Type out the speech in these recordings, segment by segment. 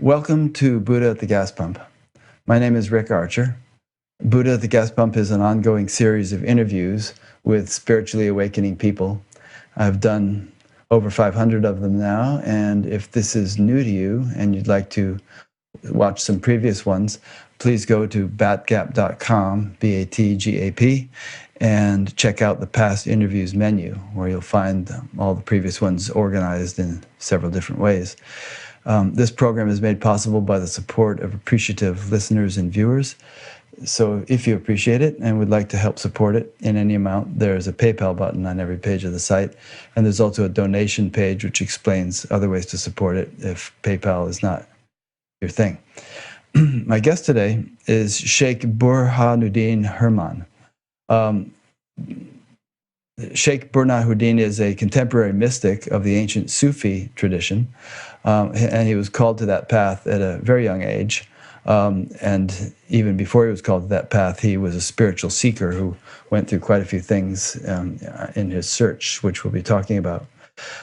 Welcome to Buddha at the Gas Pump. My name is Rick Archer. Buddha at the Gas Pump is an ongoing series of interviews with spiritually awakening people. I've done over 500 of them now, and if this is new to you and you'd like to watch some previous ones, please go to batgap.com, B-A-T-G-A-P, and check out the past interviews menu, where you'll find all the previous ones organized in several different ways. This program is made possible by the support of appreciative listeners and viewers. So if you appreciate it and would like to help support it in any amount, there's a PayPal button on every page of the site. And there's also a donation page which explains other ways to support it if PayPal is not your thing. My guest today is Sheikh Burhanuddin Herman. Sheikh Burhanuddin is a contemporary mystic of the ancient Sufi tradition, and he was called to that path at a very young age. And even before he was called to that path, he was a spiritual seeker who went through quite a few things in his search, which we'll be talking about.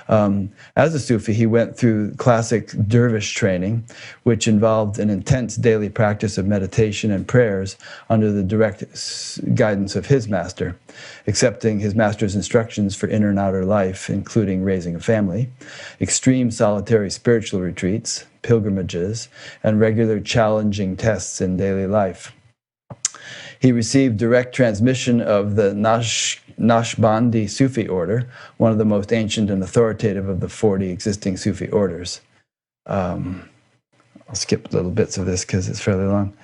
As a Sufi, he went through classic dervish training, which involved an intense daily practice of meditation and prayers under the direct guidance of his master, accepting his master's instructions for inner and outer life, including raising a family, extreme solitary spiritual retreats, pilgrimages, and regular challenging tests in daily life. He received direct transmission of the Naqshbandi Sufi order, one of the most ancient and authoritative of the 40 existing Sufi orders. I'll skip little bits of this because it's fairly long.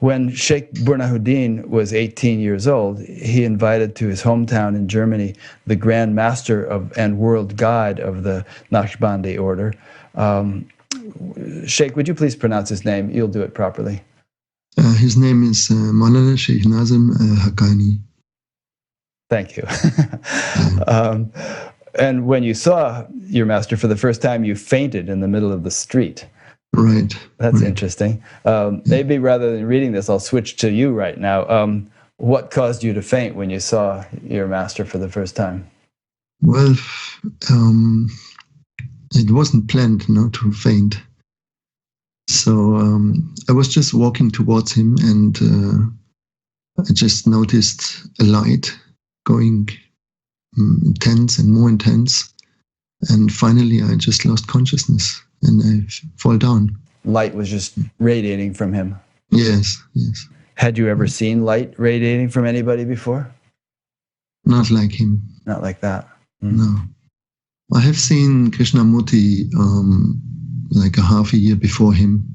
When Sheikh Burhanuddin was 18 years old, he invited to his hometown in Germany the Grand Master and World Guide of the Naqshbandi order. Sheikh, would you please pronounce his name? You'll do it properly. His name is Maulana Sheikh Nazim Haqqani. Thank you. And when you saw your master for the first time, you fainted in the middle of the street. Right. That's right. Interesting. Maybe rather than reading this, I'll switch to you right now. What caused you to faint when you saw your master for the first time? Well, it wasn't planned, to faint. So I was just walking towards him, and I just noticed a light going intense and more intense. And finally, I just lost consciousness and I fall down. Light was just radiating from him? Yes, yes. Had you ever seen light radiating from anybody before? Not like him. Not like that? No. I have seen Krishnamurti like a half a year before him,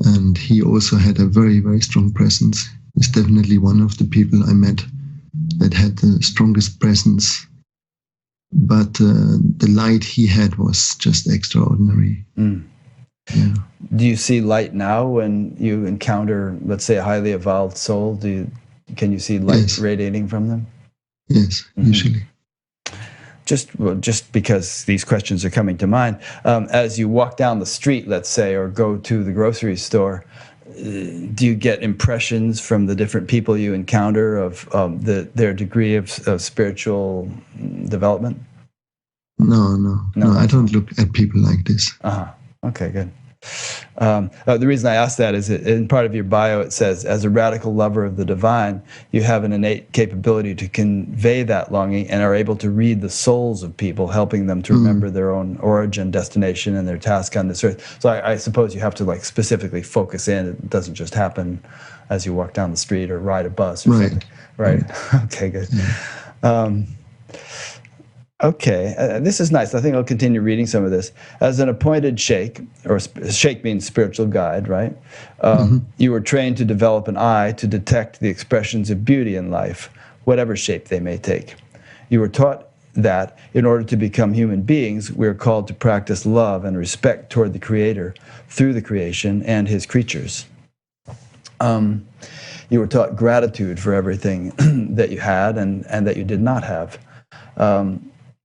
and he also had a very, very strong presence. He's definitely one of the people I met that had the strongest presence. But the light he had was just extraordinary. Yeah. Do you see light now when you encounter, let's say, a highly evolved soul? Can you see light radiating from them? Yes, usually. Just because these questions are coming to mind, as you walk down the street, let's say, or go to the grocery store, do you get impressions from the different people you encounter of their degree of spiritual development? No. I don't look at people like this. Okay, good. The reason I ask that is in part of your bio it says, as a radical lover of the divine, you have an innate capability to convey that longing and are able to read the souls of people, helping them to remember their own origin, destination, and their task on this earth. So I suppose you have to specifically focus in. It doesn't just happen as you walk down the street or ride a bus or something. Right. Okay, good. Yeah. Okay, this is nice. I think I'll continue reading some of this. As an appointed sheikh, or sheikh means spiritual guide, right? You were trained to develop an eye to detect the expressions of beauty in life, whatever shape they may take. You were taught that in order to become human beings, we are called to practice love and respect toward the Creator through the creation and His creatures. You were taught gratitude for everything that you had and that you did not have.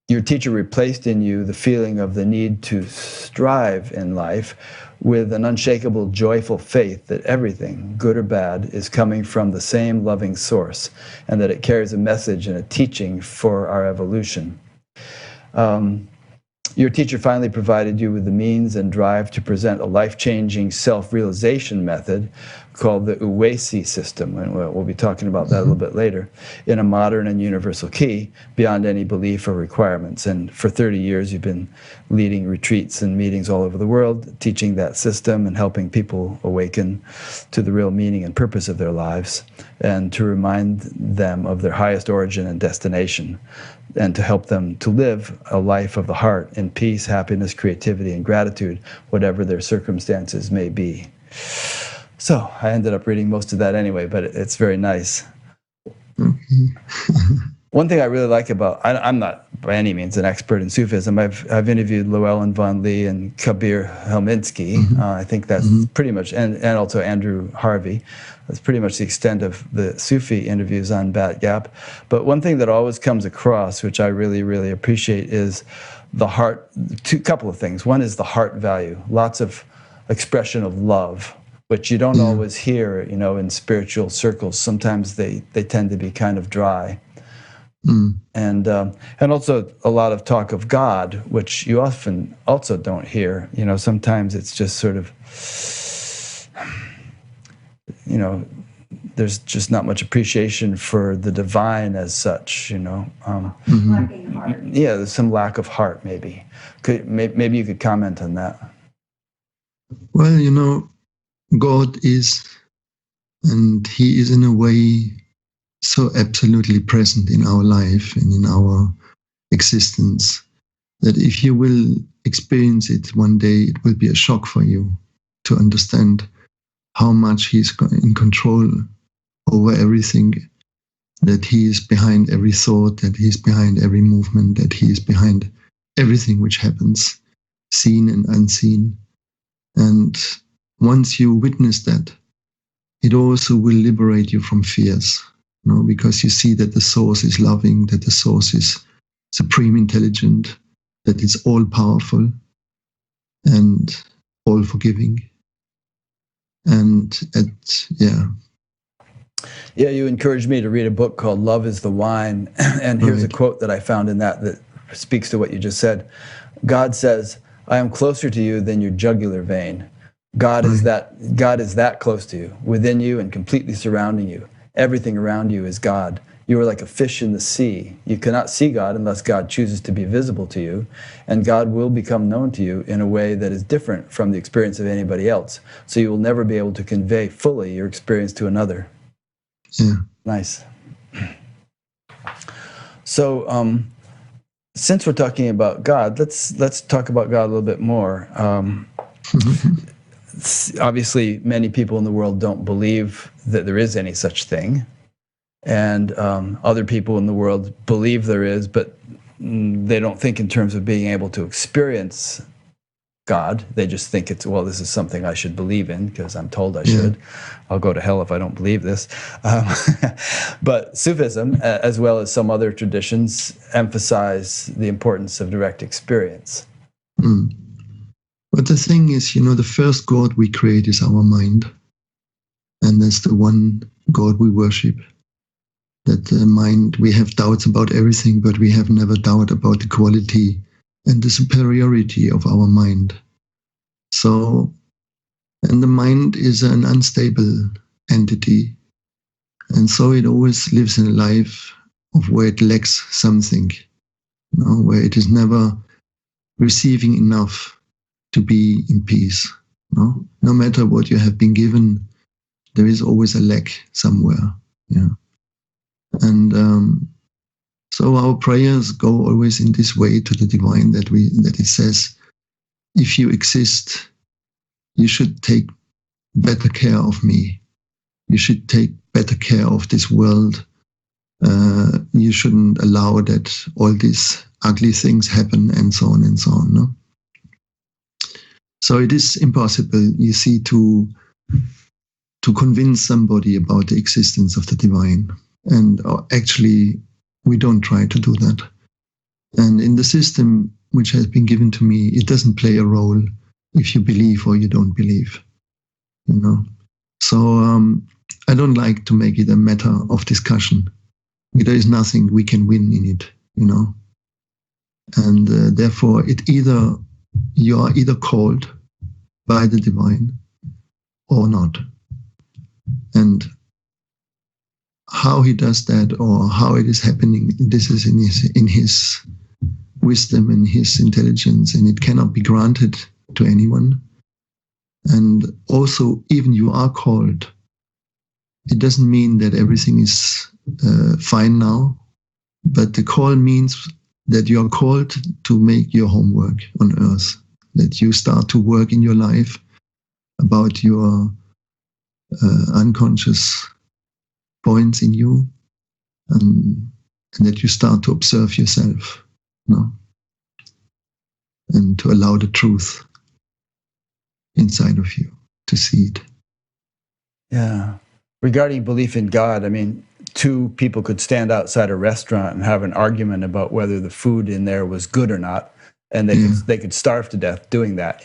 Your teacher replaced in you the feeling of the need to strive in life with an unshakable, joyful faith that everything, good or bad, is coming from the same loving source, and that it carries a message and a teaching for our evolution. Your teacher finally provided you with the means and drive to present a life-changing self-realization method called the Uwesi system, and we'll be talking about that a little bit later, in a modern and universal key, beyond any belief or requirements. And for 30 years, you've been leading retreats and meetings all over the world, teaching that system and helping people awaken to the real meaning and purpose of their lives, and to remind them of their highest origin and destination, and to help them to live a life of the heart in peace, happiness, creativity, and gratitude, whatever their circumstances may be. So I ended up reading most of that anyway, but it's very nice. One thing I really like about, I'm not by any means an expert in Sufism. I've interviewed Llewellyn Vaughan-Lee and Kabir Helminski. I think that's pretty much, and also Andrew Harvey. That's pretty much the extent of the Sufi interviews on Bat Gap. But one thing that always comes across, which I really, really appreciate, is the heart. Couple of things. One is the heart value. Lots of expression of love, which you don't always hear, in spiritual circles. Sometimes they tend to be kind of dry. And also a lot of talk of God, which you often also don't hear. Sometimes it's just sort of, there's just not much appreciation for the divine as such. Lacking heart. Yeah, there's some lack of heart, maybe. Maybe you could comment on that. Well, God is, and He is in a way so absolutely present in our life and in our existence that if you will experience it one day, it will be a shock for you to understand how much He's in control over everything, that He is behind every thought, that He is behind every movement, that He is behind everything which happens, seen and unseen. And once you witness that, it also will liberate you from fears, because you see that the source is loving, that the source is supreme intelligent, that it's all powerful and all forgiving. And Yeah, you encouraged me to read a book called Love is the Wine. And here's a quote that I found in that speaks to what you just said. God says, "I am closer to you than your jugular vein." God is that close to you, within you and completely surrounding you. Everything around you is God. You are like a fish in the sea. You cannot see God unless God chooses to be visible to you, and God will become known to you in a way that is different from the experience of anybody else. So you will never be able to convey fully your experience to another. Yeah. Nice. So, since we're talking about God, let's talk about God a little bit more. Obviously, many people in the world don't believe that there is any such thing, and other people in the world believe there is, but they don't think in terms of being able to experience God. They just think this is something I should believe in because I'm told I should. I'll go to hell if I don't believe this. But Sufism, as well as some other traditions, emphasize the importance of direct experience. But the thing is, the first God we create is our mind. And that's the one God we worship. That the mind, we have doubts about everything, but we have never doubt about the quality and the superiority of our mind. So, and the mind is an unstable entity. And so it always lives in a life of where it lacks something, where it is never receiving enough to be in peace. No matter what you have been given, there is always a lack somewhere. And so our prayers go always in this way to the divine, that it says, if you exist, you should take better care of me. You should take better care of this world. You shouldn't allow that all these ugly things happen, and so on and so on. No? So it is impossible, you see, to convince somebody about the existence of the divine. And actually, we don't try to do that. And in the system which has been given to me, it doesn't play a role if you believe or you don't believe. So I don't like to make it a matter of discussion. There is nothing we can win in it. And therefore, you are either called by the divine or not. And how he does that, or how it is happening, this is in his wisdom and his intelligence, and it cannot be granted to anyone. And also, even you are called, it doesn't mean that everything is fine now, but the call means that you are called to make your homework on earth, that you start to work in your life about your unconscious points in you, and that you start to observe yourself, and to allow the truth inside of you to see it. Yeah. Regarding belief in God, I mean, two people could stand outside a restaurant and have an argument about whether the food in there was good or not, and they could starve to death doing that,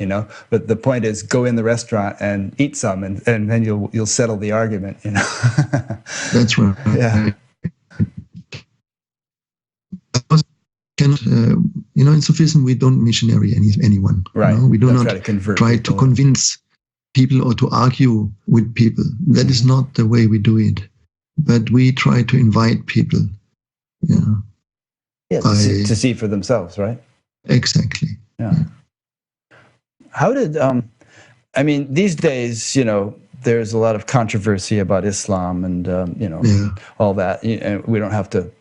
But the point is, go in the restaurant and eat some, and then you'll settle the argument, That's right. Yeah. Cannot, in Sufism we don't missionary anyone. Right. We do not try to convince people or to argue with people. That is not the way we do it. But we try to invite people. To see for themselves, right? Exactly. Yeah. How did these days, there's a lot of controversy about Islam and all that. And we don't have to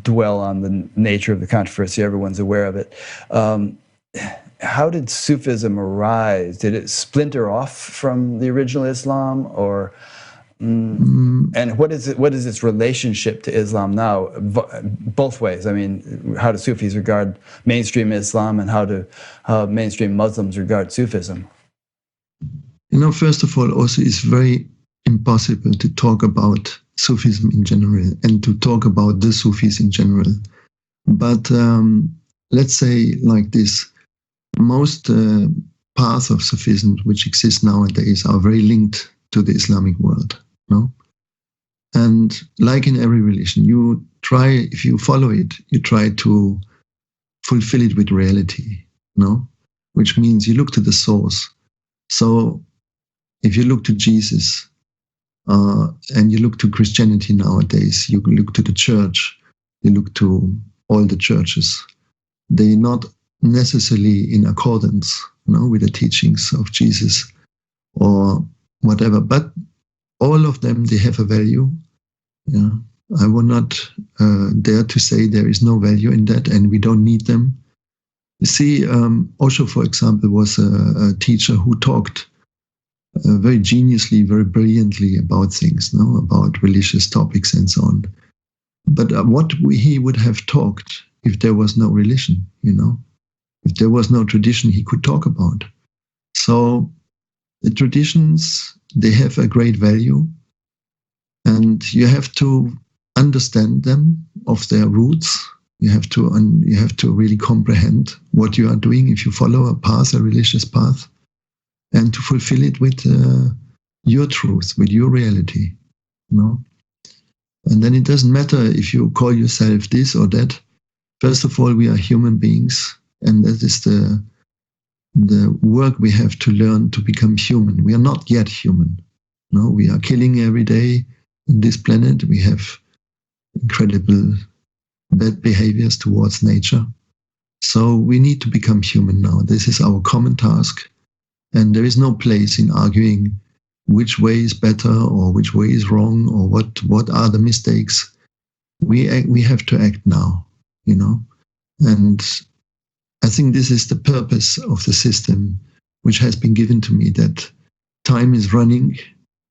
dwell on the nature of the controversy. Everyone's aware of it. How did Sufism arise? Did it splinter off from the original Islam, or and what is its relationship to Islam now? Both ways. I mean, how do Sufis regard mainstream Islam, and how mainstream Muslims regard Sufism? First of all, also it's very impossible to talk about Sufism in general and to talk about the Sufis in general. But let's say like this. Most paths of Sufism which exist nowadays are very linked to the Islamic world. And like in every religion, if you follow it, you try to fulfill it with reality, which means you look to the source. So if you look to Jesus and you look to Christianity nowadays, you look to the church, you look to all the churches, they're not necessarily in accordance with the teachings of Jesus or whatever, but all of them, they have a value. I will not dare to say there is no value in that and we don't need them. You see, Osho, for example, was a teacher who talked very geniusly, very brilliantly about things, about religious topics and so on. But what he would have talked if there was no religion, if there was no tradition he could talk about. So the traditions, they have a great value, and you have to understand them of their roots. You have to really comprehend what you are doing if you follow a path, a religious path, and to fulfill it with your truth, with your reality. And then it doesn't matter if you call yourself this or that. First of all, we are human beings, and that is the work we have to learn to become human. We are not yet human. We are killing every day in this planet. We have incredible bad behaviors towards nature. So we need to become human now. This is our common task. And there is no place in arguing which way is better or which way is wrong or what are the mistakes. We have to act now, And I think this is the purpose of the system which has been given to me, that time is running.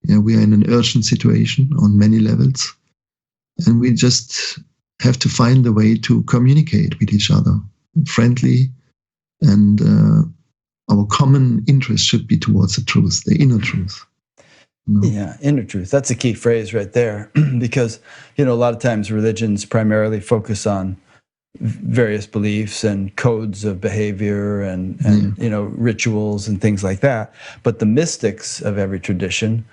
We are in an urgent situation on many levels. And we just have to find a way to communicate with each other friendly, and our common interest should be towards the truth, the inner truth. Yeah, inner truth. That's a key phrase right there, because a lot of times religions primarily focus on various beliefs and codes of behavior and rituals and things like that. But the mystics of every tradition,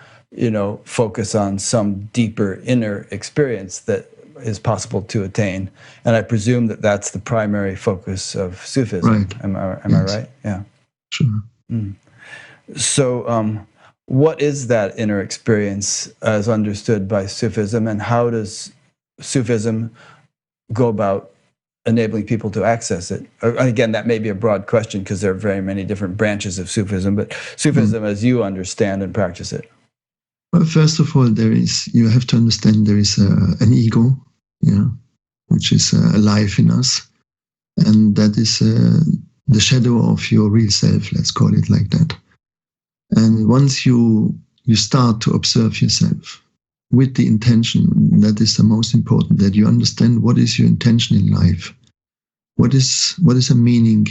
focus on some deeper inner experience that is possible to attain. And I presume that that's the primary focus of Sufism. Right. Am I Yes. right? Yeah. Sure. So, what is that inner experience as understood by Sufism, and how does Sufism go about enabling people to access it? Again, that may be a broad question because there are very many different branches of Sufism, but Sufism as you understand and practice it. Well, first of all, you have to understand there is an ego, which is alive in us, and that is the shadow of your real self. Let's call it like that. And once you start to observe yourself with the intention, that is the most important, that you understand what is your intention in life. What is a meaning,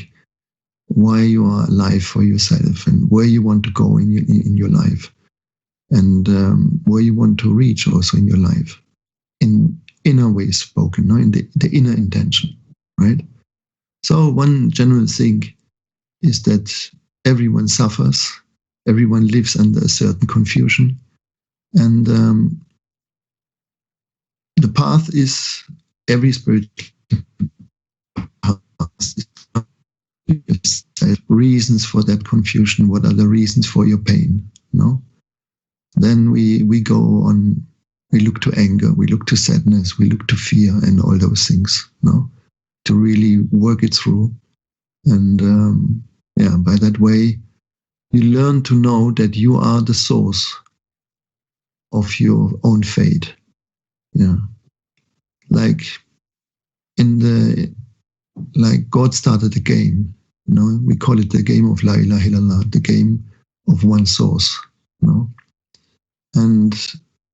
why you are alive for yourself, and where you want to go in your life, and where you want to reach also in your life, in inner way spoken, in the inner intention, right? So one general thing is that everyone suffers, everyone lives under a certain confusion, and the path is every spiritual reasons for that confusion. What are the reasons for your pain? Then we go on. We look to anger. We look to sadness. We look to fear, and all those things. To really work it through, and by that way, you learn to know that you are the source of your own fate. Like God started a game. We call it the game of La ilaha illallah, the game of one source. And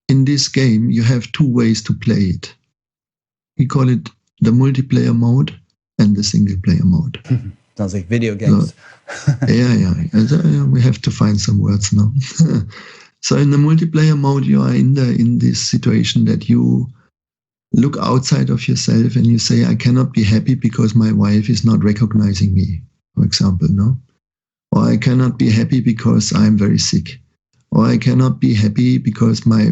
in this game, you have two ways to play it. We call it the multiplayer mode and the single player mode. Sounds like video games. Yeah. We have to find some words now. So in the multiplayer mode, you are in this situation that you look outside of yourself and you say, I cannot be happy because my wife is not recognizing me, for example, or I cannot be happy because I'm very sick, or I cannot be happy because my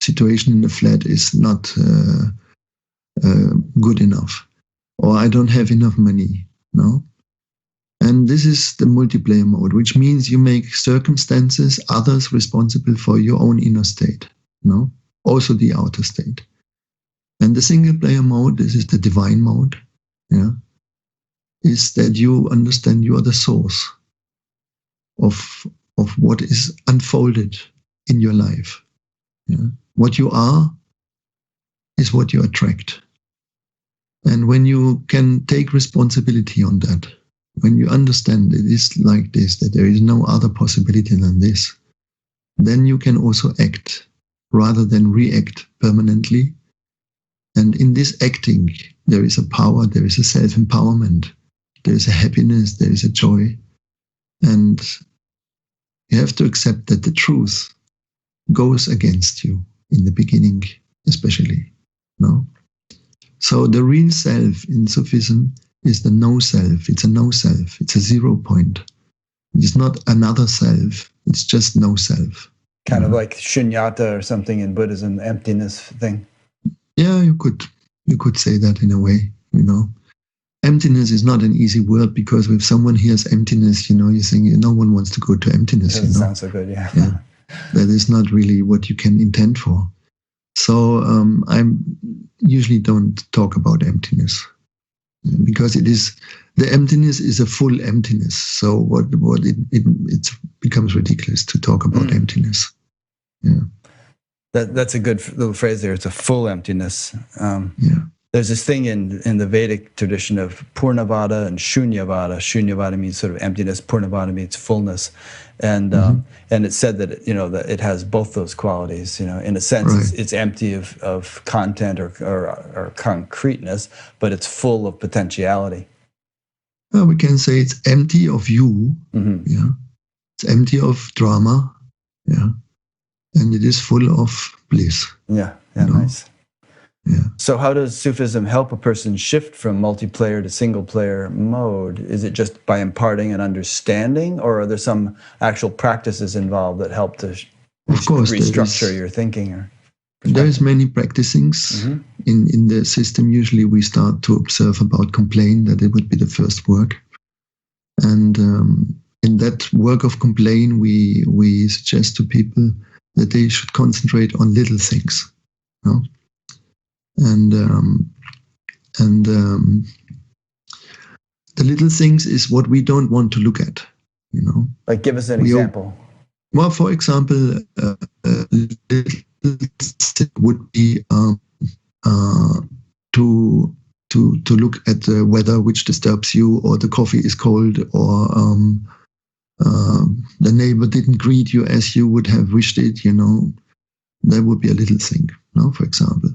situation in the flat is not good enough, or I don't have enough money, And this is the multiplayer mode, which means you make circumstances, others responsible for your own inner state, also the outer state. And the single player mode, this is the divine mode, is that you understand you are the source of what is unfolded in your life. What you are is what you attract. And when you can take responsibility on that, when you understand it is like this, that there is no other possibility than this, then you can also act rather than react permanently. And in this acting, there is a power, there is a self-empowerment, there is a happiness, there is a joy. And you have to accept that the truth goes against you in the beginning, especially. So the real self in Sufism is the no self. It's a no self. It's a 0 point. It's not another self. It's just no self. Kind of like shunyata or something in Buddhism, the emptiness thing. Yeah, you could say that in a way. Emptiness is not an easy word, because if someone hears emptiness, you think no one wants to go to emptiness. It doesn't sound so good, yeah. That is not really what you can intend for. So I usually don't talk about emptiness, because the emptiness is a full emptiness. So it becomes ridiculous to talk about emptiness. Yeah. That's a good little phrase there. It's a full emptiness. There's this thing in the Vedic tradition of Purnavada and Shunyavada. Shunyavada means sort of emptiness. Purnavada means fullness, and it's said that that it has both those qualities. In a sense, Right. it's empty of content or concreteness, but it's full of potentiality. Well, we can say it's empty of you. Yeah, it's empty of drama. Yeah, and it is full of bliss. Yeah, nice. Yeah. So how does Sufism help a person shift from multiplayer to single player mode? Is it just by imparting an understanding, or are there some actual practices involved that help to Of course, restructure your thinking? There's many practicings in the system. Usually we start to observe about complaint, that it would be the first work. And in that work of complaint, we suggest to people that they should concentrate on little things. You know? And the little things is what we don't want to look at, you know. Like, give us an example. Well, for example, little thing would be to look at the weather which disturbs you, or the coffee is cold, or the neighbor didn't greet you as you would have wished it, you know. That would be a little thing, you know, for example.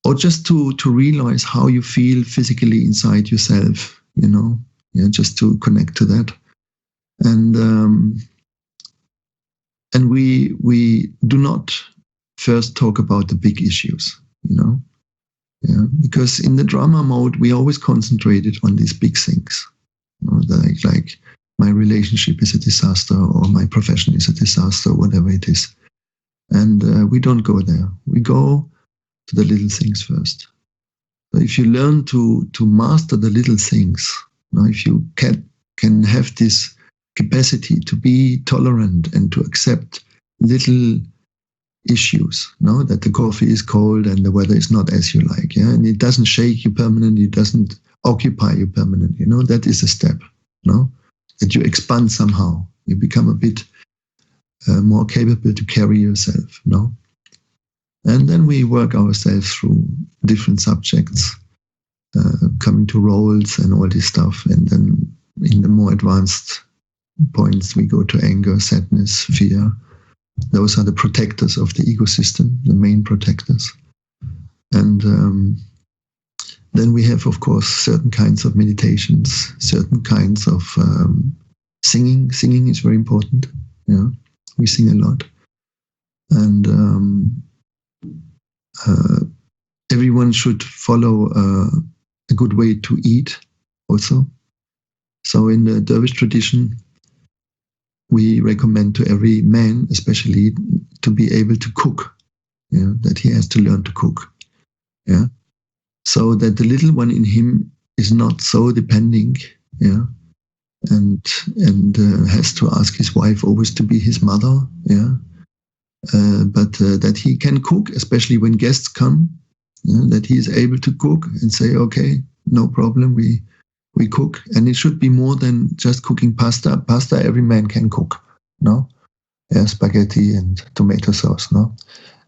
Or just to realize how you feel physically inside yourself, you know, just to connect to that. And we do not first talk about the big issues, you know, because in the drama mode we always concentrated on these big things, you know, like my relationship is a disaster, or my profession is a disaster, whatever it is, and we don't go there. We go to the little things first. So if you learn to master the little things, you know, if you can have this capacity to be tolerant and to accept little issues, you know, that the coffee is cold and the weather is not as you like, and it doesn't shake you permanently, it doesn't occupy you permanently, you know, that is a step, you know, that you expand somehow, you become a bit more capable to carry yourself, you know. And then we work ourselves through different subjects, coming to roles and all this stuff. And then in the more advanced points, we go to anger, sadness, fear. Those are the protectors of the ecosystem, the main protectors. And then we have, of course, certain kinds of meditations, certain kinds of singing. Singing is very important. Yeah, we sing a lot. And everyone should follow a good way to eat also. So in the Dervish tradition, we recommend to every man, especially, to be able to cook, that he has to learn to cook. Yeah. So that the little one in him is not so depending, and has to ask his wife always to be his mother, but that he can cook, especially when guests come, that he is able to cook and say, okay, no problem, we cook. And it should be more than just cooking pasta. Pasta, every man can cook, no? Yeah, spaghetti and tomato sauce, no?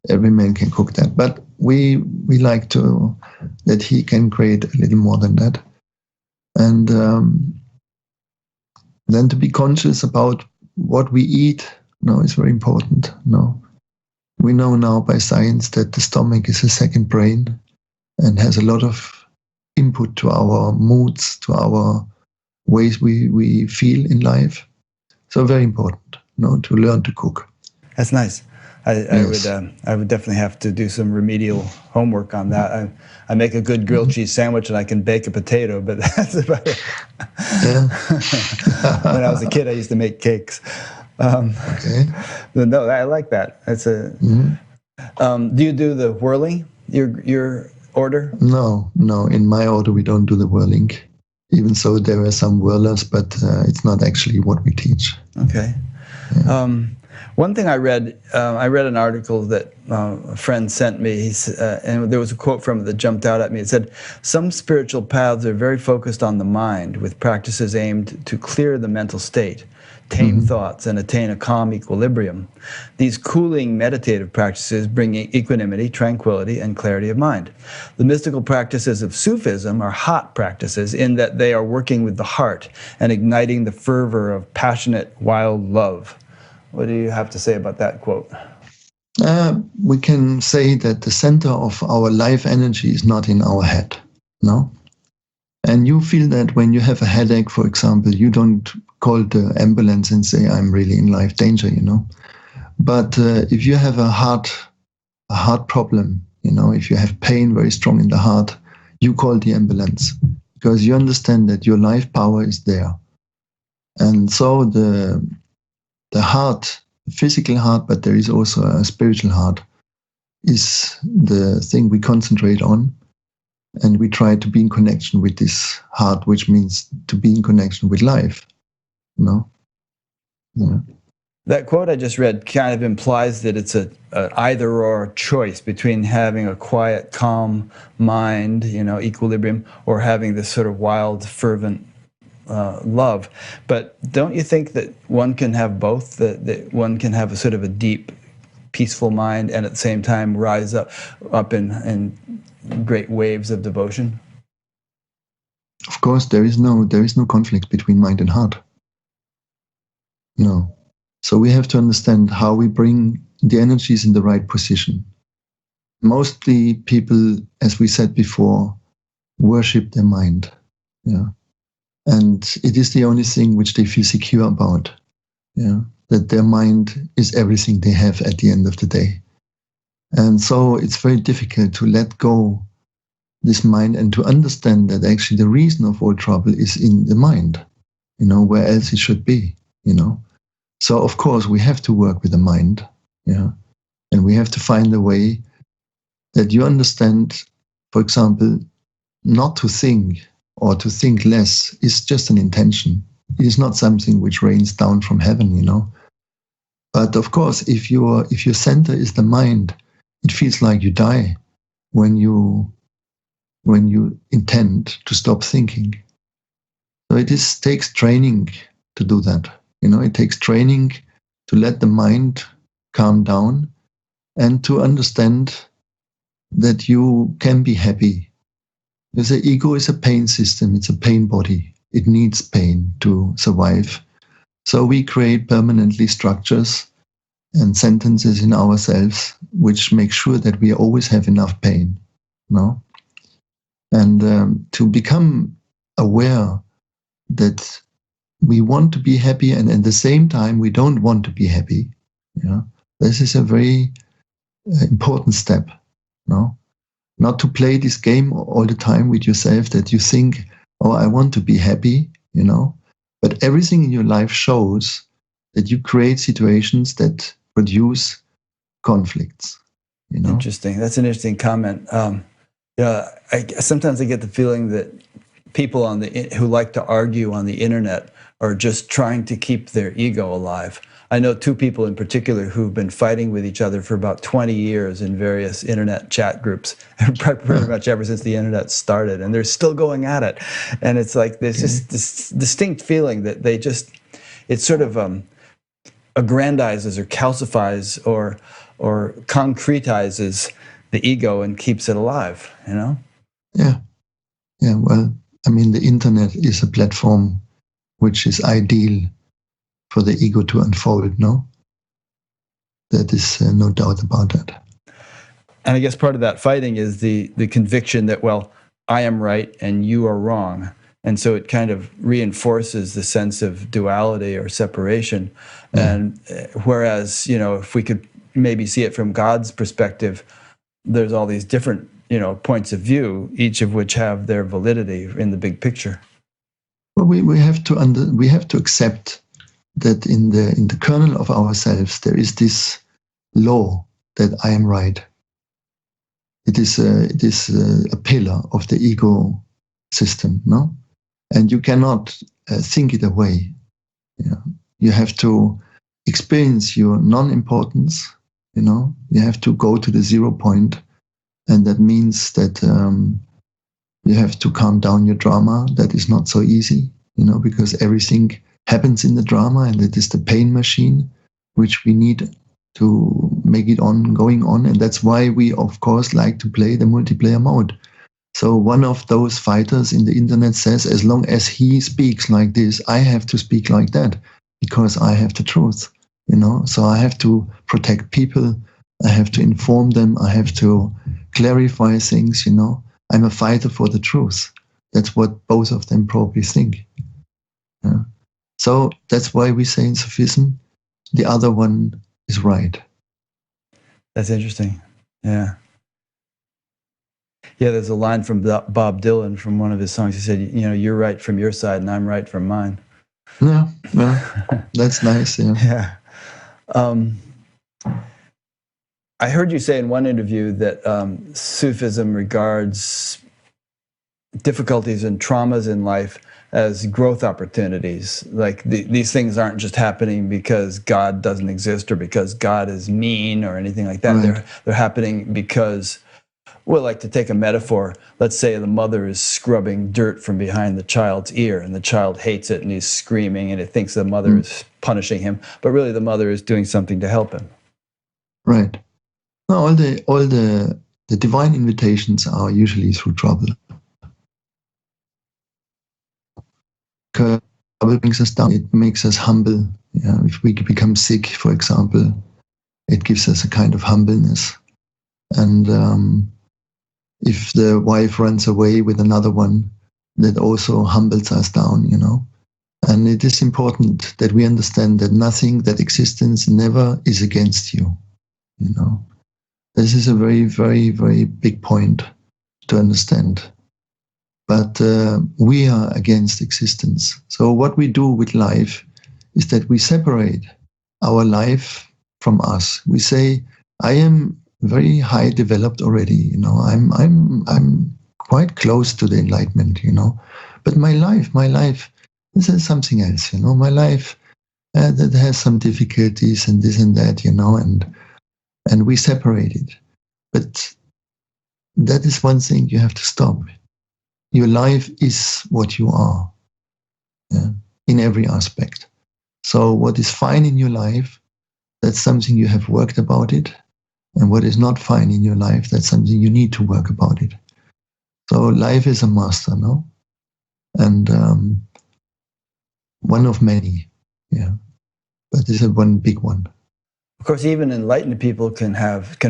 Every man can cook that. But we like to, that he can create a little more than that. And then to be conscious about what we eat, is very important, We know now by science that the stomach is a second brain and has a lot of input to our moods, to our ways we feel in life. So very important, to learn to cook. That's nice. I would definitely have to do some remedial homework on that. I make a good grilled cheese sandwich and I can bake a potato, but that's about it. Yeah. When I was a kid, I used to make cakes. Okay. No, I like that. That's a. Mm-hmm. Do you do the whirling? Your order? No. In my order, we don't do the whirling. Even so, there are some whirlers, but it's not actually what we teach. Okay. Yeah. One thing I read an article that a friend sent me, and there was a quote from it that jumped out at me. It said, "Some spiritual paths are very focused on the mind, with practices aimed to clear the mental state, tame thoughts, and attain a calm equilibrium. These cooling meditative practices bring equanimity, tranquility, and clarity of mind. The mystical practices of Sufism are hot practices in that they are working with the heart and igniting the fervor of passionate, wild love." What do you have to say about that quote? We can say that the center of our life energy is not in our head, no? And you feel that when you have a headache, for example, you don't call the ambulance and say, I'm really in life danger, But if you have a heart problem, if you have pain very strong in the heart, you call the ambulance because you understand that your life power is there. And so the heart physical heart, but there is also a spiritual heart, is the thing we concentrate on. And we try to be in connection with this heart, which means to be in connection with life. Yeah. That quote I just read kind of implies that it's a either-or choice between having a quiet, calm mind, equilibrium, or having this sort of wild, fervent love. But don't you think that one can have both? That one can have a sort of a deep, peaceful mind and at the same time rise up in great waves of devotion? Of course, there is no conflict between mind and heart. No. So we have to understand how we bring the energies in the right position. Mostly people, as we said before, worship their mind. Yeah. And it is the only thing which they feel secure about. Yeah. That their mind is everything they have at the end of the day. And so it's very difficult to let go this mind and to understand that actually the reason of all trouble is in the mind, where else it should be, So of course we have to work with the mind, and we have to find a way that you understand, for example, not to think or to think less is just an intention. It is not something which rains down from heaven, But of course, if your center is the mind, it feels like you die when you intend to stop thinking. So it takes training to do that. It takes training to let the mind calm down and to understand that you can be happy. Because the ego is a pain system. It's a pain body. It needs pain to survive. So we create permanently structures and sentences in ourselves which make sure that we always have enough pain. And to become aware that we want to be happy and at the same time we don't want to be happy. This is a very important step. Not to play this game all the time with yourself that you think, oh, I want to be happy, But everything in your life shows that you create situations that produce conflicts. Interesting. That's an interesting comment. Sometimes I get the feeling that people who like to argue on the internet are just trying to keep their ego alive. I know two people in particular who've been fighting with each other for about 20 years in various internet chat groups, pretty much ever since the internet started, and they're still going at it. And it's like there's just this distinct feeling that it sort of aggrandizes or calcifies or concretizes the ego and keeps it alive, Yeah. Well, the internet is a platform which is ideal for the ego to unfold, That is no doubt about that. And I guess part of that fighting is the conviction that, well, I am right and you are wrong. And so it kind of reinforces the sense of duality or separation. Yeah. And whereas, if we could maybe see it from God's perspective, there's all these different, points of view, each of which have their validity in the big picture. Well, we have to accept that in the kernel of ourselves there is this law that I am right. It is a pillar of the ego system, and you cannot think it away. You have to experience your non-importance. You have to go to the 0 point, and that means that you have to calm down your drama. That is not so easy, because everything happens in the drama, and it is the pain machine which we need to make it going on. And that's why we, of course, like to play the multiplayer mode. So one of those fighters in the internet says, as long as he speaks like this, I have to speak like that because I have the truth, So I have to protect people. I have to inform them. I have to clarify things, I'm a fighter for the truth. That's what both of them probably think. So that's why we say in Sufism, the other one is right. That's interesting. Yeah. Yeah, there's a line from Bob Dylan from one of his songs. He said, you're right from your side and I'm right from mine. Yeah, well, that's nice. Yeah. Yeah. Um, I heard you say in one interview that Sufism regards difficulties and traumas in life as growth opportunities. Like these things aren't just happening because God doesn't exist or because God is mean or anything like that. Right. They're happening because, well, like to take a metaphor, let's say the mother is scrubbing dirt from behind the child's ear and the child hates it and he's screaming and it thinks the mother is punishing him, but really the mother is doing something to help him. Right. No, all the divine invitations are usually through trouble. Trouble brings us down. It makes us humble. Yeah, if we become sick, for example, it gives us a kind of humbleness. And if the wife runs away with another one, that also humbles us down, you know. And it is important that we understand that nothing, that existence never is against you, you know. This is a very, very, very big point to understand. But we are against existence. So what we do with life is that we separate our life from us. We say, I am very high developed already, you know, I'm quite close to the enlightenment, you know. But my life, this is something else, you know. My life that has some difficulties and this and that, you know, and we separate it. But that is one thing you have to stop. Your life is what you are, yeah, in every aspect. So what is fine in your life, that's something you have worked about it. And what is not fine in your life, that's something you need to work about it. So life is a master, no? And one of many, yeah. But this is one big one. Of course, even enlightened people can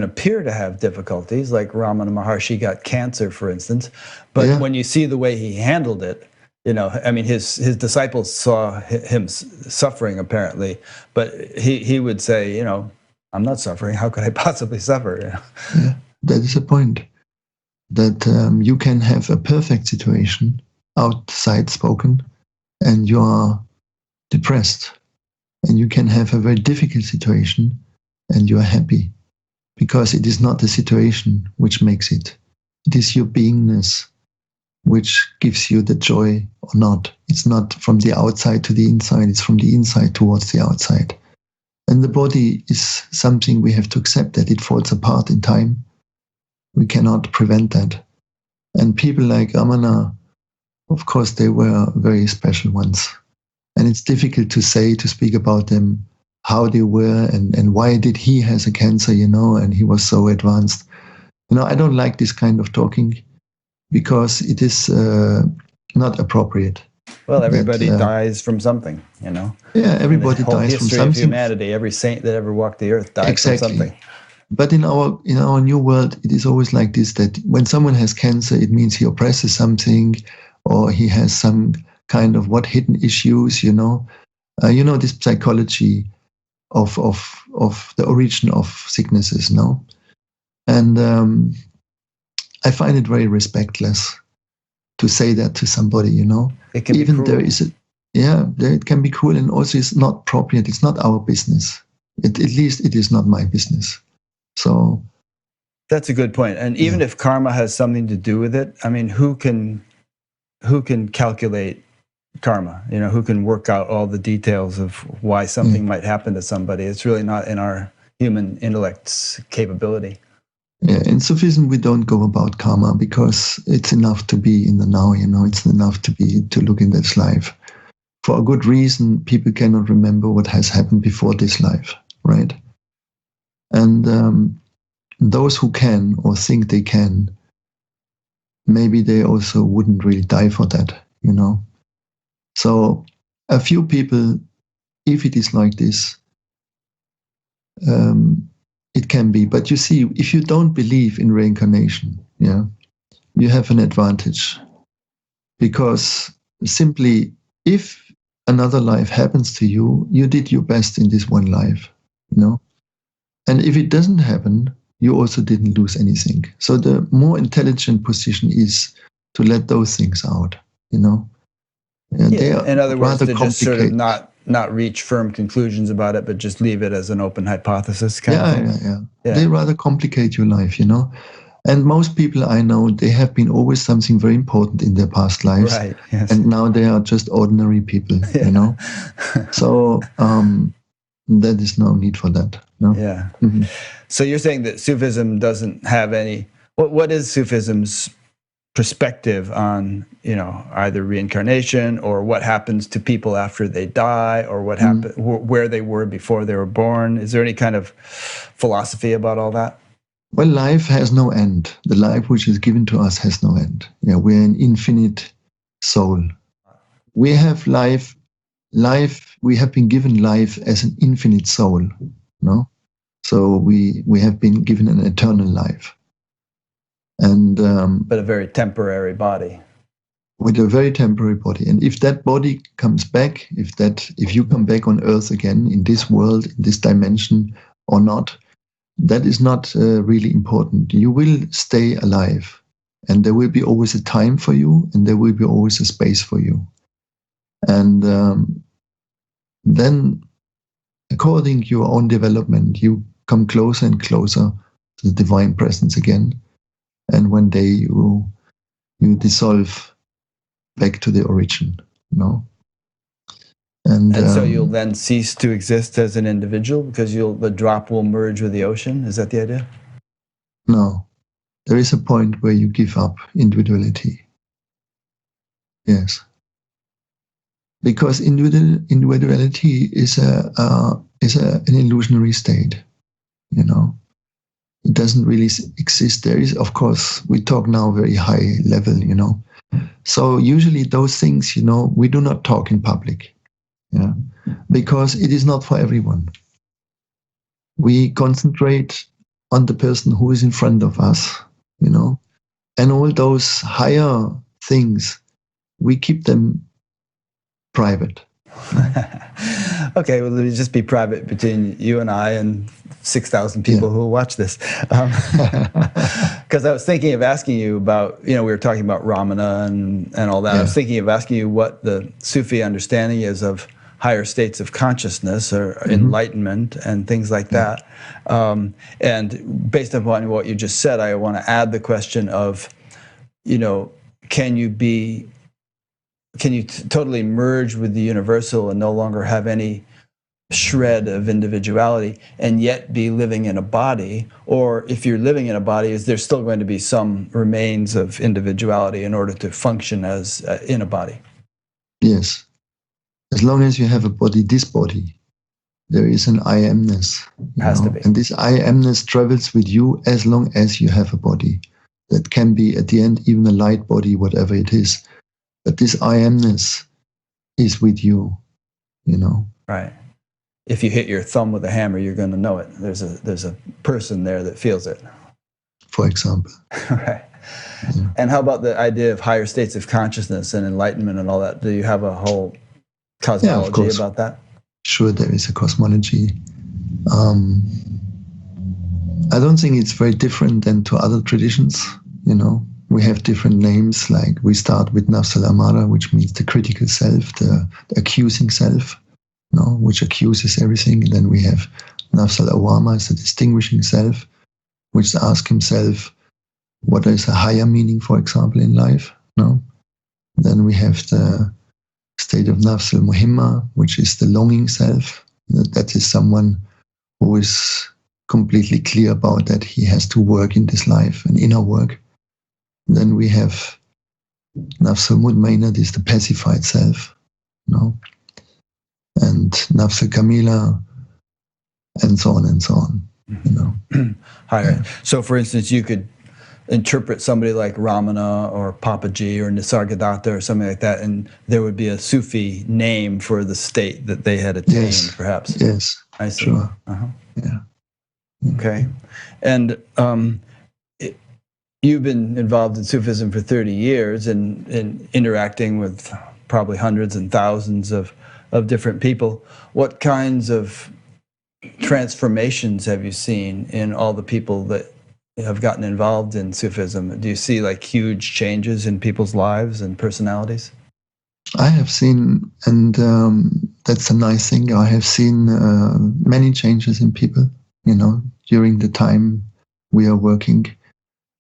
appear to have difficulties, like Ramana Maharshi got cancer, for instance. But when you see the way he handled it, you know, I mean, his disciples saw him suffering apparently, but he would say, you know, I'm not suffering. How could I possibly suffer? You know? Yeah, that is a point. That you can have a perfect situation outside spoken, and you are depressed. And you can have a very difficult situation and you are happy, because it is not the situation which makes it. It is your beingness which gives you the joy or not. It's not from the outside to the inside, it's from the inside towards the outside. And the body is something we have to accept, that it falls apart in time. We cannot prevent that. And people like Ramana, of course, they were very special ones. And it's difficult to speak about them, how they were and why did he has a cancer, you know, and he was so advanced. You know, I don't like this kind of talking because it is not appropriate. Well, everybody dies from something, you know. Yeah, everybody dies from something. History of humanity, every saint that ever walked the earth died from something. But in our new world, it is always like this, that when someone has cancer, it means he oppresses something or he has some kind of hidden issues, you know. This psychology of the origin of sicknesses, no? And I find it very respectless to say that to somebody, you know. It can even be cruel. It can be cruel, and also it's not appropriate. It's not our business. At least it is not my business. So that's a good point. And even if karma has something to do with it, I mean, who can calculate karma? You know, who can work out all the details of why something might happen to somebody? It's really not in our human intellect's capability. Yeah, in Sufism we don't go about karma because it's enough to be in the now, you know, it's enough to look in this life. For a good reason, people cannot remember what has happened before this life, right? And those who can or think they can, maybe they also wouldn't really die for that, you know. So a few people, if it is like this, it can be. But you see, if you don't believe in reincarnation, yeah, you have an advantage. Because simply, if another life happens to you, you did your best in this one life, you know. And if it doesn't happen, you also didn't lose anything. So the more intelligent position is to let those things out, you know. In other words, to just sort of not not reach firm conclusions about it, but just leave it as an open hypothesis kind of thing. Yeah. They rather complicate your life, And most people I know, they have been always something very important in their past lives. Right. Yes. And now they are just ordinary people, So there is no need for that. No? Yeah. Mm-hmm. So you're saying that Sufism doesn't have any. What is Sufism's perspective on either reincarnation or what happens to people after they die, or what happen where they were before they were born? Is there any kind of philosophy about all that? Well, life has no end. The life which is given to us has no end. Yeah, we're an infinite soul. We have life. We have been given life as an infinite soul. No, so we have been given an eternal life, and but a very temporary body. With a very temporary body. And if that body comes back, if you come back on Earth again in this world, in this dimension, or not, that is not really important. You will stay alive, and there will be always a time for you, and there will be always a space for you. And then, according to your own development, you come closer and closer to the divine presence again. And one day you dissolve back to the origin, And so you'll then cease to exist as an individual because the drop will merge with the ocean? Is that the idea? No. There is a point where you give up individuality. Yes. Because individuality is an illusionary state, It doesn't really exist. There is, of course, we talk now very high level, So usually those things, we do not talk in public. Yeah, because it is not for everyone. We concentrate on the person who is in front of us, and all those higher things, we keep them private. Okay, well, let me just be private between you and I and 6,000 people who will watch this. Because I was thinking of asking you about, we were talking about Ramana and all that. I was thinking of asking you what the Sufi understanding is of higher states of consciousness or enlightenment and things like that. And based upon what you just said, I want to add the question of, can you totally merge with the universal and no longer have any shred of individuality and yet be living in a body? Or if you're living in a body, is there still going to be some remains of individuality in order to function as in a body? Yes. As long as you have a body, this body, there is an I amness. Has to be. And this I amness travels with you as long as you have a body. That can be at the end even a light body, whatever it is. But this I amness is with you, Right. If you hit your thumb with a hammer, you're going to know it. There's a person there that feels it. For example. Right. Yeah. And how about the idea of higher states of consciousness and enlightenment and all that? Do you have a whole cosmology about that? Sure, there is a cosmology. I don't think it's very different than to other traditions, We have different names, like we start with Nafs al-Amara, which means the critical self, the accusing self, which accuses everything. And then we have Nafs al-Awama as the distinguishing self, which asks himself, what is a higher meaning, for example, in life? Then we have the state of Nafs al-Muhimma, which is the longing self. That is someone who is completely clear about that he has to work in this life, an inner work. Then we have Nafs al-Mutmainna, this is the pacified self, and Nafs al-Kamila, and so on and so on, Higher. So, for instance, you could interpret somebody like Ramana or Papaji or Nisargadatta or something like that, and there would be a Sufi name for the state that they had attained, perhaps. Yes. I see. Sure. Yeah. Okay. And you've been involved in Sufism for 30 years and interacting with probably hundreds and thousands of different people. What kinds of transformations have you seen in all the people that have gotten involved in Sufism? Do you see like huge changes in people's lives and personalities? I have seen, and that's a nice thing. I have seen many changes in people, during the time we are working,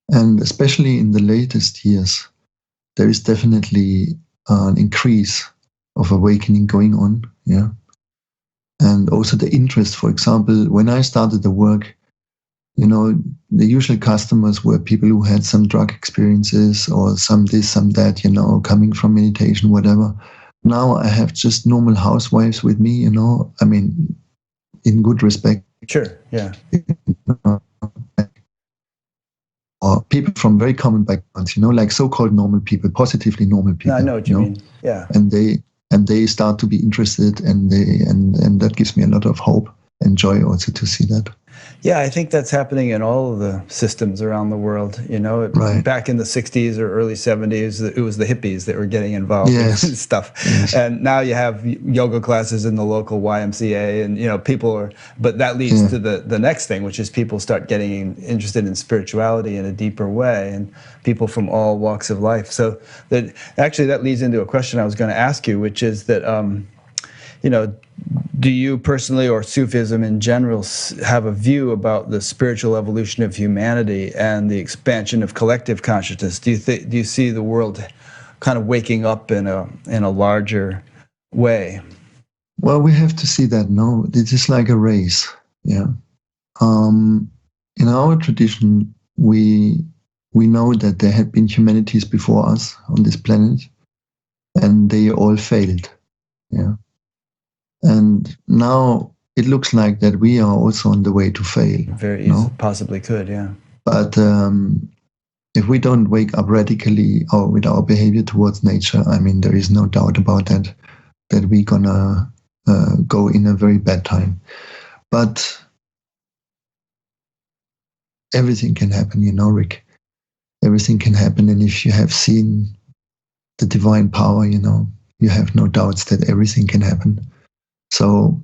and especially in the latest years, there is definitely an increase of awakening going on. Yeah. And also the interest, for example, when I started the work, the usual customers were people who had some drug experiences or some this, some that, coming from meditation, whatever. Now I have just normal housewives with me, I mean, in good respect. Sure, yeah. Or people from very common backgrounds, like so-called normal people, positively normal people. No, I know what you mean. Yeah. And they start to be interested, and that gives me a lot of hope and joy also to see that. Yeah, I think that's happening in all of the systems around the world. Right. Back in the 60s or early 70s, it was the hippies that were getting involved in stuff. Yes. And now you have yoga classes in the local YMCA, and people are, but that leads to the next thing, which is people start getting interested in spirituality in a deeper way, and people from all walks of life. So that leads into a question I was going to ask you, which is that, do you personally, or Sufism in general, have a view about the spiritual evolution of humanity and the expansion of collective consciousness? Do you see the world kind of waking up in a larger way? Well, we have to see that. No, it is like a race. Yeah. In our tradition, we know that there had been humanities before us on this planet, and they all failed. Yeah. And now it looks like that we are also on the way to fail. Very easily, possibly could, yeah. But if we don't wake up radically or with our behavior towards nature, I mean, there is no doubt about that we're gonna go in a very bad time. But everything can happen, Rick. Everything can happen, and if you have seen the divine power, you have no doubts that everything can happen. So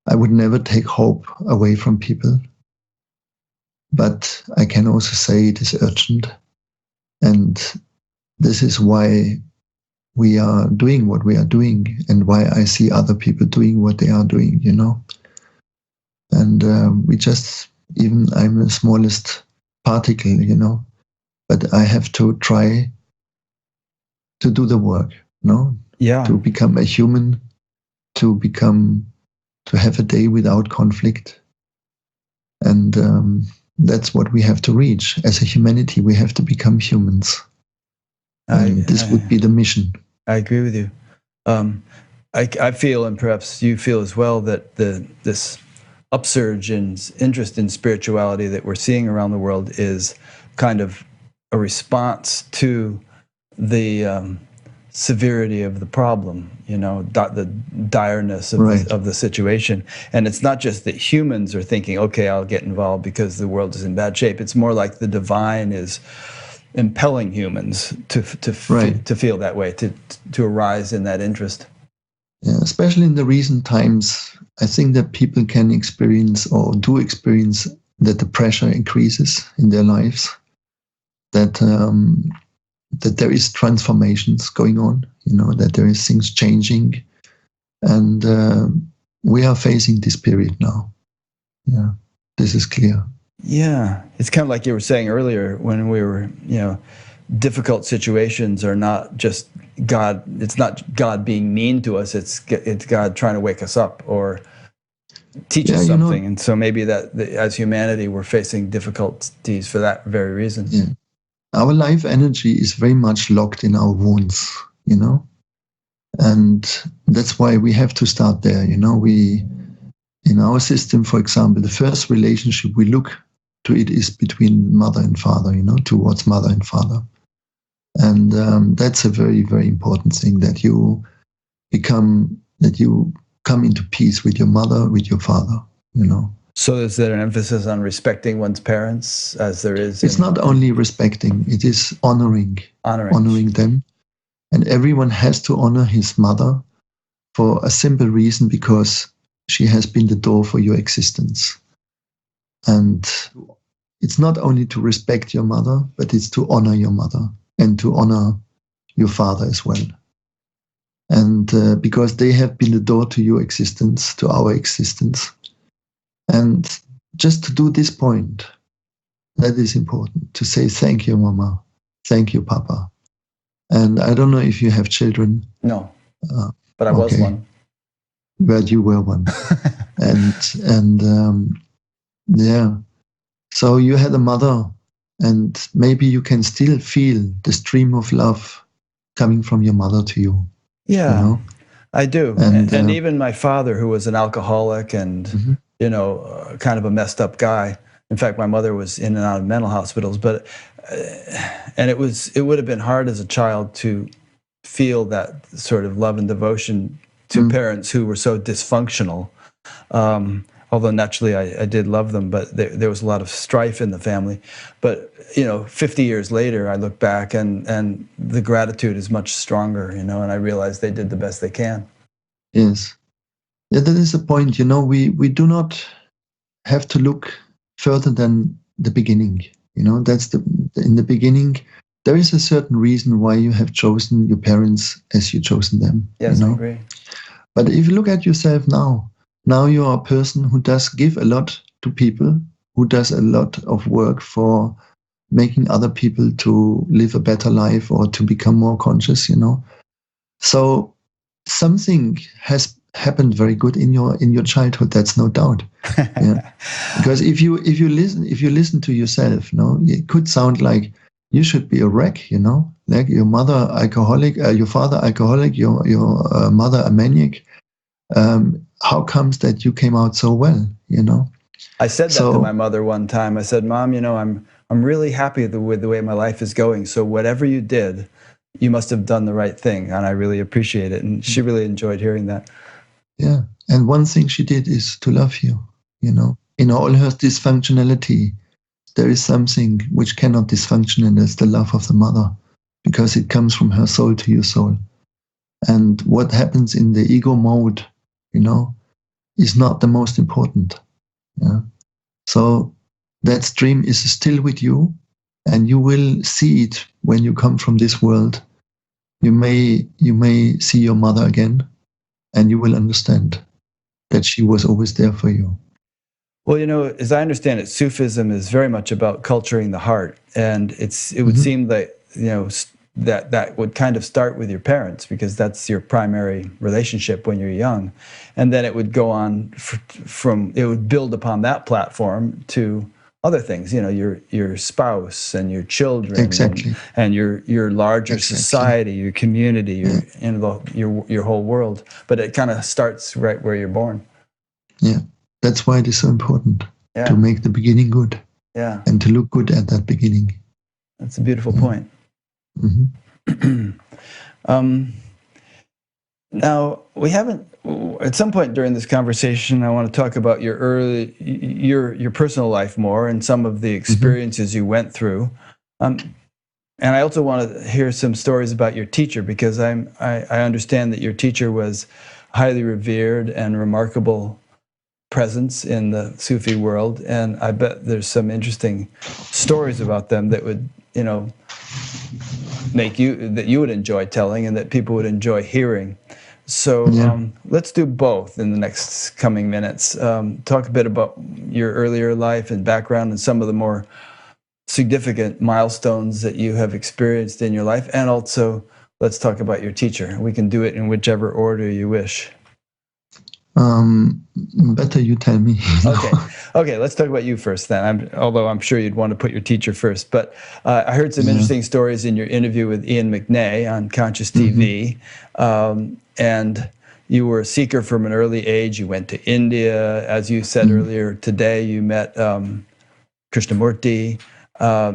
I would never take hope away from people, but I can also say it is urgent. And this is why we are doing what we are doing, and why I see other people doing what they are doing, And I'm the smallest particle, but I have to try to do the work, Yeah. To become a human, to have a day without conflict. And that's what we have to reach. As a humanity, we have to become humans. And this would be the mission. I agree with you. I feel, and perhaps you feel as well, that this upsurge in interest in spirituality that we're seeing around the world is kind of a response to the severity of the problem, the direness of the situation. And it's not just that humans are thinking, okay, I'll get involved because the world is in bad shape. It's more like the divine is impelling humans to feel that way, to arise in that interest. Yeah, especially in the recent times, I think that people can experience, or do experience, that the pressure increases in their lives, that there is transformations going on, that there is things changing, and we are facing this period now. Yeah, this is clear. Yeah, it's kind of like you were saying earlier when we were, difficult situations are not just God. It's not God being mean to us. It's God trying to wake us up or teach us something. And so maybe that as humanity, we're facing difficulties for that very reason. Yeah. Our life energy is very much locked in our wounds, and that's why we have to start there. We, in our system, for example, the first relationship we look to it is between mother and father, towards mother and father. And that's a very, very important thing, that you come into peace with your mother, with your father, So is there an emphasis on respecting one's parents, as there is? It's not only respecting, it is honoring them. And everyone has to honor his mother for a simple reason, because she has been the door for your existence. And it's not only to respect your mother, but it's to honor your mother and to honor your father as well. and because they have been the door to your existence, to our existence. And just to do this point, that is important, to say thank you, Mama, thank you, Papa. And I don't know if you have children. No, but I was one. But you were one. and yeah. So you had a mother, and maybe you can still feel the stream of love coming from your mother to you. Yeah, you know? I do. And even my father, who was an alcoholic and, kind of a messed up guy. In fact, my mother was in and out of mental hospitals, but and it would have been hard as a child to feel that sort of love and devotion to parents who were so dysfunctional. Although naturally I did love them, but there was a lot of strife in the family. But 50 years later, I look back and the gratitude is much stronger, and I realize they did the best they can. Yes, yeah, that is the point. We do not have to look further than the beginning. That's in the beginning. There is a certain reason why you have chosen your parents as you've chosen them. Yes, I agree. But if you look at yourself now you are a person who does give a lot to people, who does a lot of work for making other people to live a better life or to become more conscious. So something has happened very good in your childhood. That's no doubt. Yeah. Because if you listen to yourself, it could sound like you should be a wreck. Like your mother alcoholic, your father alcoholic, your mother a maniac. How comes that you came out so well? I said that to my mother one time. I said, Mom, I'm really happy with the way my life is going. So whatever you did, you must have done the right thing, and I really appreciate it. And she really enjoyed hearing that. Yeah, and one thing she did is to love you. In all her dysfunctionality, there is something which cannot dysfunction, and that's the love of the mother, because it comes from her soul to your soul. And what happens in the ego mode, is not the most important. Yeah. So that stream is still with you, and you will see it when you come from this world. You may see your mother again, and you will understand that she was always there for you. Well, as I understand it, Sufism is very much about culturing the heart, and it would seem that that would kind of start with your parents, because that's your primary relationship when you're young, and then it would go on it would build upon that platform to other things, your spouse and your children, exactly. and your larger exactly. society, your community, your whole world. But it kind of starts right where you're born. Yeah, that's why it is so important to make the beginning good. Yeah, and to look good at that beginning. That's a beautiful point. Mm-hmm. Now, we haven't. At some point during this conversation, I want to talk about your personal life more and some of the experiences you went through, and I also want to hear some stories about your teacher, because I understand that your teacher was highly revered and remarkable presence in the Sufi world, and I bet there's some interesting stories about them that would that you would enjoy telling and that people would enjoy hearing. So let's do both in the next coming minutes. Talk a bit about your earlier life and background and some of the more significant milestones that you have experienced in your life, and also let's talk about your teacher. We can do it in whichever order you wish. Better you tell me. Okay, let's talk about you first then. Although I'm sure you'd want to put your teacher first. But I heard some interesting stories in your interview with Ian McNay on Conscious TV. And you were a seeker from an early age. You went to India. As you said earlier today, you met Krishnamurti.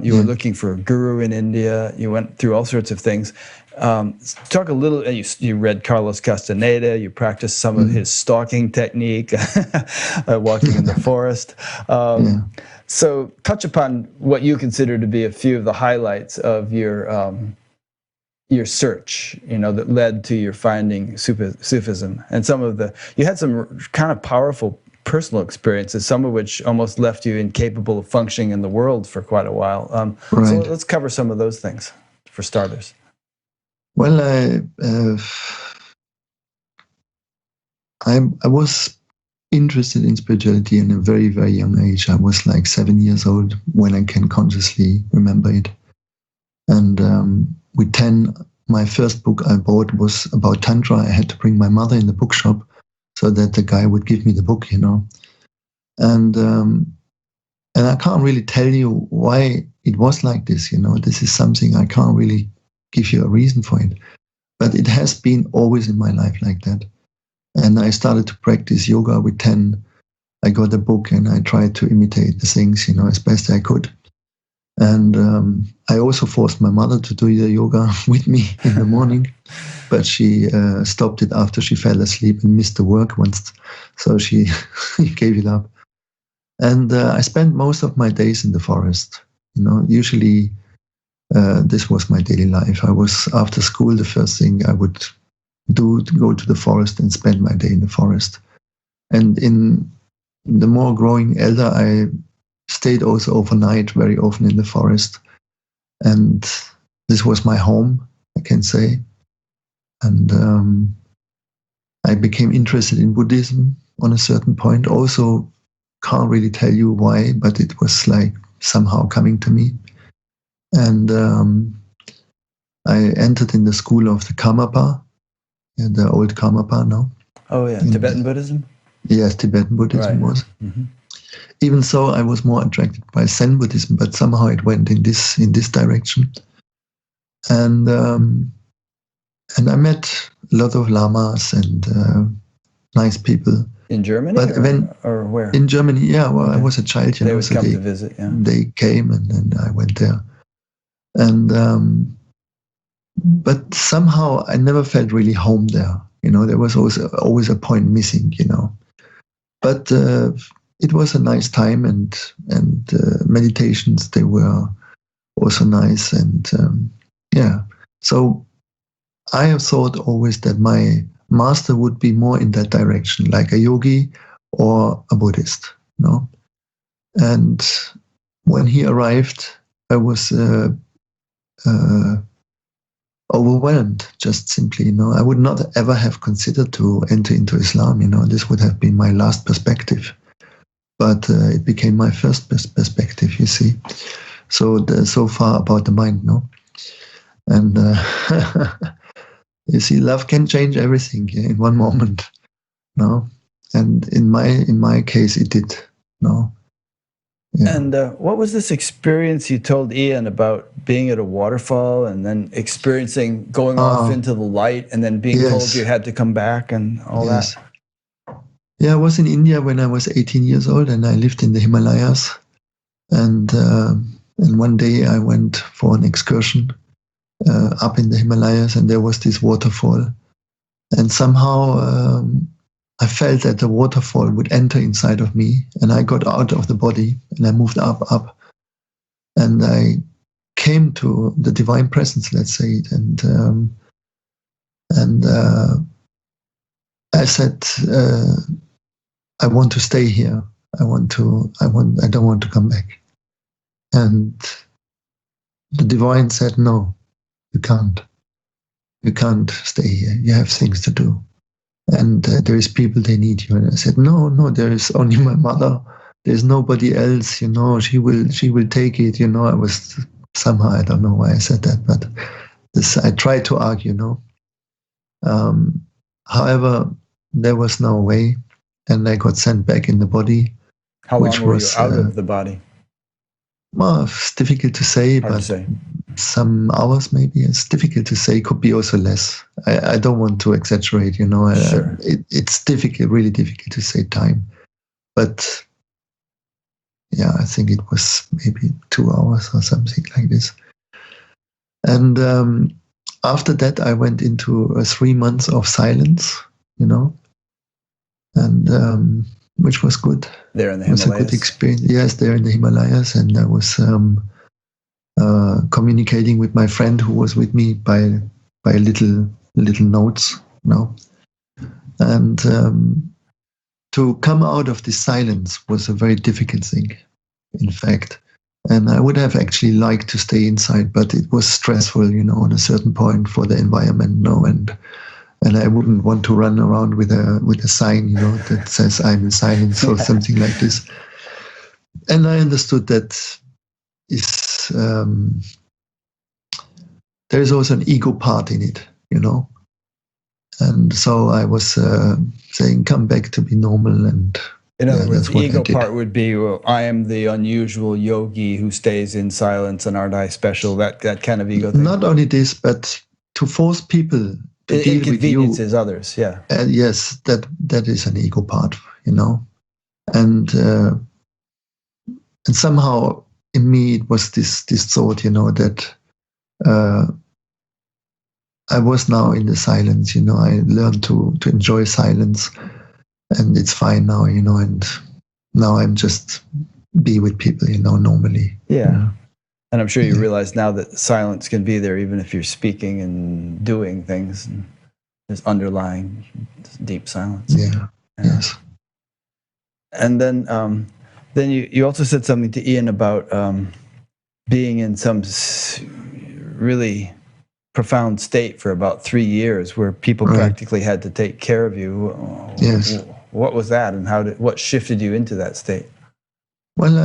You were looking for a guru in India. You went through all sorts of things. Talk a little. You read Carlos Castaneda. You practiced some of his stalking technique, walking in the forest. So, touch upon what you consider to be a few of the highlights of your search. That led to your finding Sufism, and you had some kind of powerful personal experiences, some of which almost left you incapable of functioning in the world for quite a while. So let's cover some of those things for starters. Well, I was interested in spirituality in a very, very young age. I was like 7 years old when I can consciously remember it. And with 10, my first book I bought was about Tantra. I had to bring my mother in the bookshop so that the guy would give me the book, And I can't really tell you why it was like this, This is something I can't really give you a reason for it. But it has been always in my life like that. And I started to practice yoga with 10. I got a book and I tried to imitate the things, as best I could. And I also forced my mother to do the yoga with me in the morning, but she stopped it after she fell asleep and missed the work once. So she gave it up. And I spent most of my days in the forest. Usually this was my daily life. I was, after school, the first thing I would do to go to the forest and spend my day in the forest. And in the more growing elder, I stayed also overnight very often in the forest. And this was my home, I can say. And I became interested in Buddhism on a certain point. Also, can't really tell you why, but it was like somehow coming to me. And I entered in the school of the Karmapa, the old Karmapa now. Oh yeah, Tibetan Buddhism? Yes, Tibetan Buddhism was. Mm-hmm. Even so, I was more attracted by Zen Buddhism, but somehow it went in this direction. And I met a lot of lamas and nice people. In Germany, but or where? In Germany, yeah. Well, okay. I was a child, They would come to visit. Yeah. They came, and then I went there. And but somehow I never felt really home there. There was always a point missing. But it was a nice time, and meditations, they were also nice, and yeah. So I have thought always that my master would be more in that direction, like a yogi or a Buddhist, And when he arrived, I was overwhelmed, just simply, I would not ever have considered to enter into Islam, This would have been my last perspective. But it became my first perspective, you see. So far about the mind, And you see, love can change everything in one moment, And in my case, it did, Yeah. And what was this experience you told Ian about being at a waterfall and then experiencing going off into the light and then being told you had to come back and all that? Yeah, I was in India when I was 18 years old, and I lived in the Himalayas. And one day I went for an excursion up in the Himalayas, and there was this waterfall. And somehow I felt that the waterfall would enter inside of me, and I got out of the body, and I moved up. And I came to the divine presence, let's say it. And I said, I want to stay here. I don't want to come back. And the divine said, no, you can't. You can't stay here. You have things to do. And there is people, they need you. And I said, no, there is only my mother. There's nobody else, she will take it, I was somehow, I don't know why I said that, but I tried to argue, However, there was no way, and I got sent back in the body. How long were you out of the body? Well, it's difficult to say, Hard but to say. Some hours maybe. It's difficult to say. Could be also less. I don't want to exaggerate, Sure. It's difficult, really difficult to say time. But yeah, I think it was maybe 2 hours or something like this. And after that, I went into 3 months of silence, and which was good. There in the Himalayas? It was a good experience. Yes, there in the Himalayas. And I was communicating with my friend who was with me by little notes, And to come out of this silence was a very difficult thing, in fact. And I would have actually liked to stay inside, but it was stressful, on a certain point for the environment, and I wouldn't want to run around with a sign, you know, that says I'm in silence or something like this. And I understood that is there is also an ego part in it, you know. And so I was saying, come back to be normal. And in other words, that's the what I ego did. part would be, well, I am the unusual yogi who stays in silence, and aren't I special? That kind of ego thing. Not only this, but to force people to It deal with you. inconveniences others, yeah. Yes, that is an ego part, you know. And somehow in me it was this thought, you know, that I was now in the silence, you know. I learned to enjoy silence, and it's fine now, you know. And now I'm just be with people, you know, normally. Yeah. You know? And I'm sure you realize now that silence can be there even if you're speaking and doing things. And there's underlying deep silence. Yeah. Yes. And then you also said something to Ian about being in some really profound state for about 3 years, where people practically had to take care of you. Yes. What was that, and what shifted you into that state? Well,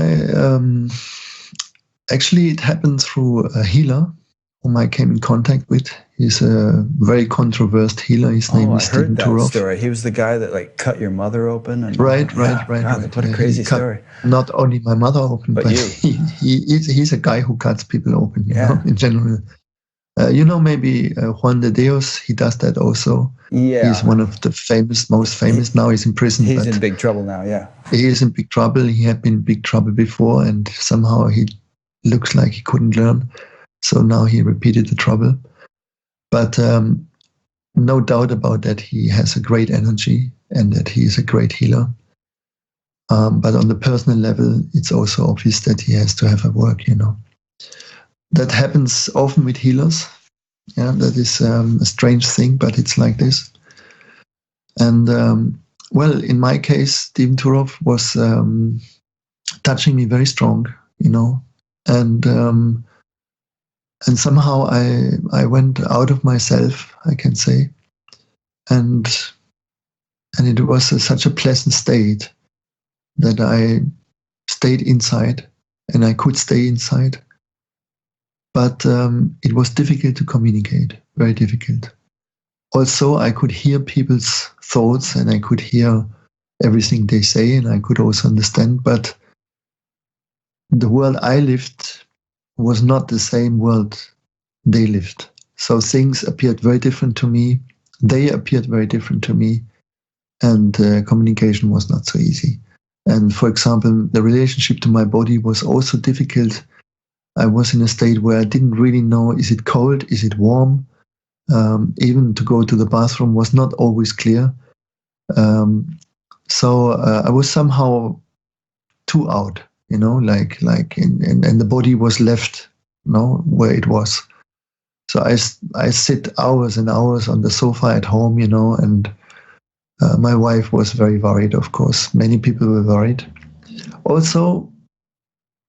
actually it happened through a healer whom I came in contact with. He's a very controversial healer. His name is Stephen that Turoff. Story. He was the guy that like cut your mother open. And, right. God, what a crazy story. Not only my mother open, but he's a guy who cuts people open, you know, in general. You know, maybe Juan de Dios, he does that also. Yeah. He's one of the most famous. Now he's in prison. He's in big trouble now, yeah. He is in big trouble. He had been in big trouble before, and somehow he looks like he couldn't learn. So now he repeated the trouble. But no doubt about that, he has a great energy and that he is a great healer. But on the personal level, it's also obvious that he has to have a work, you know. That happens often with healers. Yeah, that is a strange thing, but it's like this. And well, in my case, Stephen Turoff was touching me very strong, you know, and somehow I went out of myself, I can say, and it was such a pleasant state that I stayed inside, and I could stay inside. But it was difficult to communicate, very difficult. Also, I could hear people's thoughts, and I could hear everything they say, and I could also understand. But the world I lived was not the same world they lived. So things appeared very different to me. They appeared very different to me. And communication was not so easy. And for example, the relationship to my body was also difficult. I was in a state where I didn't really know, is it cold, is it warm? Even to go to the bathroom was not always clear. So I was somehow too out, you know, like and the body was left, you know, where it was. So I sit hours and hours on the sofa at home, you know, and my wife was very worried, of course. Many people were worried. Also,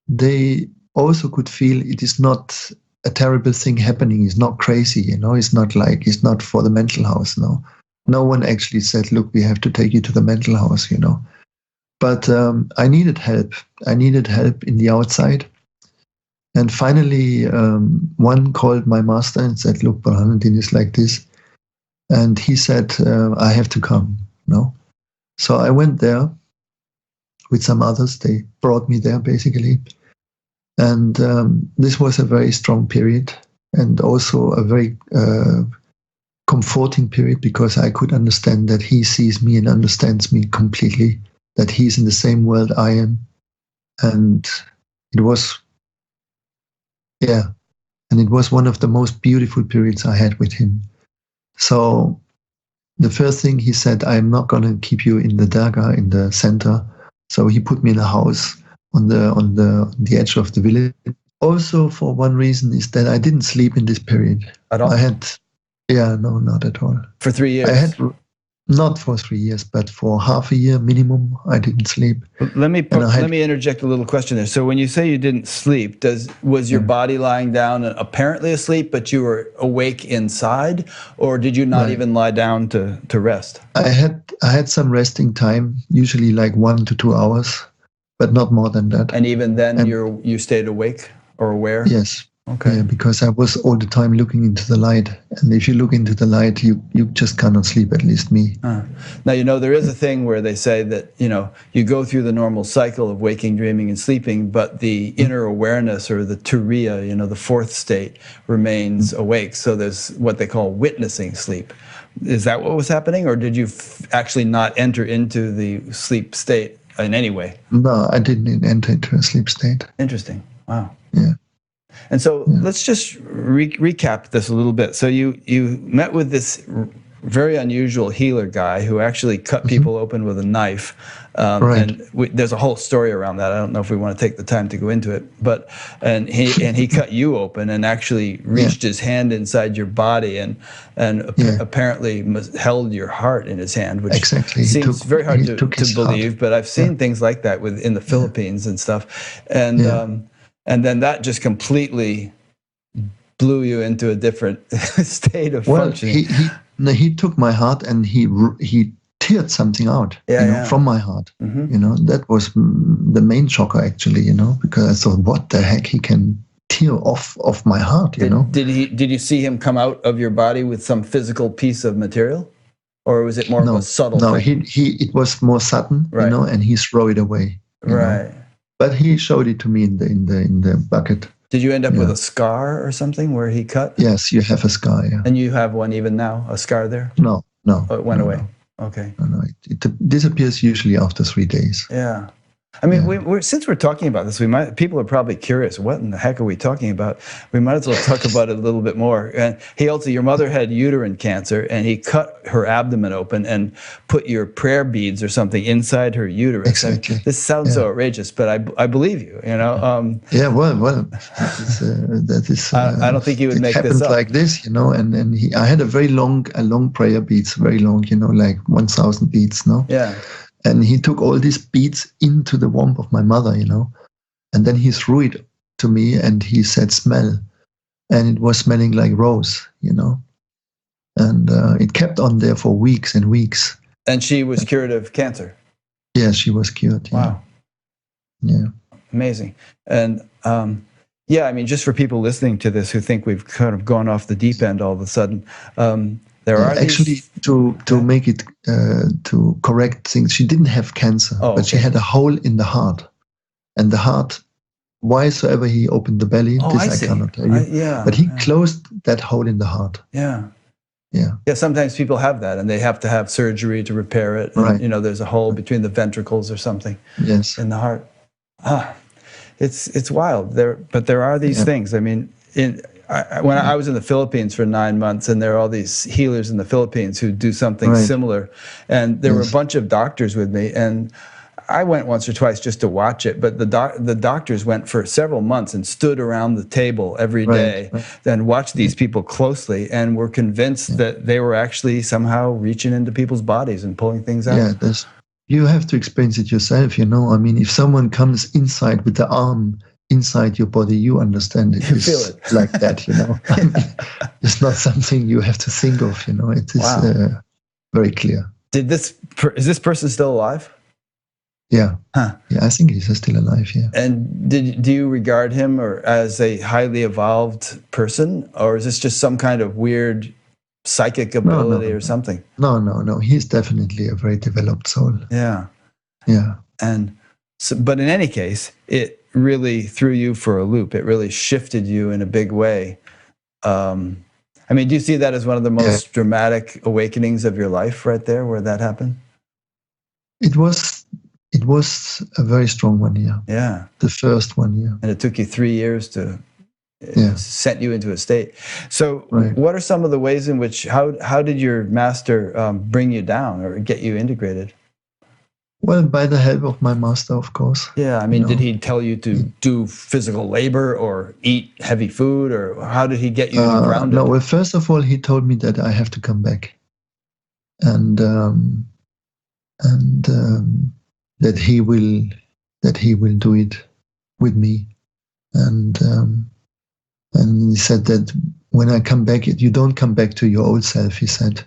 they also could feel it is not a terrible thing happening. It's not crazy, you know. It's not for the mental house, no. No one actually said, look, we have to take you to the mental house, you know. But I needed help. I needed help in the outside. And finally, one called my master and said, look, Burhanuddin is like this. And he said, I have to come, no. So I went there with some others. They brought me there, basically. And this was a very strong period, and also a very comforting period, because I could understand that he sees me and understands me completely, that he's in the same world I am. And it was, and it was one of the most beautiful periods I had with him. So the first thing he said, I'm not going to keep you in the dargah, in the center. So he put me in a house on the edge of the village. Also, for one reason, is that I didn't sleep in this period at all. I had, no, not at all. For 3 years. Not for 3 years, but for half a year minimum, I didn't sleep. Let me interject a little question there. So when you say you didn't sleep, was your body lying down and apparently asleep, but you were awake inside, or did you not even lie down to rest? I had some resting time, usually like 1 to 2 hours, but not more than that. And even then, you stayed awake or aware? Yes. Okay. Yeah, because I was all the time looking into the light, and if you look into the light, you just cannot sleep. At least me. Now there is a thing where they say that you go through the normal cycle of waking, dreaming, and sleeping, but the inner awareness or the turiya, the fourth state, remains awake. So there's what they call witnessing sleep. Is that what was happening, or did you actually not enter into the sleep state in any way? No, I didn't enter into a sleep state. Interesting. Wow. Yeah. And so let's just recap this a little bit. So you met with this very unusual healer guy who actually cut people open with a knife. Right. And there's a whole story around that. I don't know if we want to take the time to go into it, but he cut you open and actually reached his hand inside your body and apparently held your heart in his hand, which seems very hard to believe. But I've seen things like that in the Philippines and stuff, and then that just completely blew you into a different state of functioning. He took my heart and he teared something out from my heart. That was the main shocker actually, because I thought, what the heck, he can tear off my heart, Did you see him come out of your body with some physical piece of material? Or was it more of a subtle thing? It was more sudden, and he threw it away. Right. But he showed it to me in the bucket. Did you end up with a scar or something where he cut? Yes, you have a scar, yeah. And you have one even now, a scar there? No. Oh, it went away. No. Okay. No, it disappears usually after 3 days. Yeah. I mean, since we're talking about this, people are probably curious. What in the heck are we talking about? We might as well talk about it a little bit more. And your mother had uterine cancer, and he cut her abdomen open and put your prayer beads or something inside her uterus. Exactly. I mean, this sounds so outrageous, but I believe you. Yeah, well, that is. I don't think you would make this up. Like this, and I had a long prayer beads, very long, like 1,000 beads, no? Yeah. And he took all these beads into the womb of my mother, and then he threw it to me and he said, smell. And it was smelling like rose, and it kept on there for weeks and weeks. And she was cured of cancer? Yeah, she was cured. Yeah. Wow. Yeah. Amazing. And I mean, just for people listening to this who think we've kind of gone off the deep end all of a sudden, there are actually to make it to correct things. She didn't have cancer, but she had a hole in the heart, and the heart, whysoever he opened the belly, I cannot tell you. But he closed that hole in the heart. Yeah. Yeah. Yeah. Sometimes people have that, and they have to have surgery to repair it. Right. And, there's a hole between the ventricles or something. Yes. In the heart. It's wild. But there are these things. I mean, when I was in the Philippines for 9 months, and there are all these healers in the Philippines who do something similar, and there were a bunch of doctors with me, and I went once or twice just to watch it, but the doctors went for several months and stood around the table every day and watched these people closely, and were convinced that they were actually somehow reaching into people's bodies and pulling things out. Yeah, you have to experience it yourself, I mean, if someone comes inside with the arm inside your body, you understand it. You feel it like that, It's not something you have to think of, It is very clear. Is this person still alive? Yeah. Huh. Yeah, I think he's still alive, yeah. And do you regard him as a highly evolved person, or is this just some kind of weird psychic ability or something? No. He's definitely a very developed soul. Yeah. Yeah. And but in any case, it really threw you for a loop. It really shifted you in a big way. I mean, do you see that as one of the most dramatic awakenings of your life right there, where that happened? It was a very strong one, yeah. Yeah. The first one, yeah. And it took you 3 years to set you into a state. So what are some of the ways in which, how did your master bring you down or get you integrated? Well, by the help of my master, of course. Yeah, I mean, did he tell you to do physical labor or eat heavy food, or how did he get you grounded? No, well, first of all, he told me that I have to come back. and that he will do it with me, and he said that when I come back, you don't come back to your old self. He said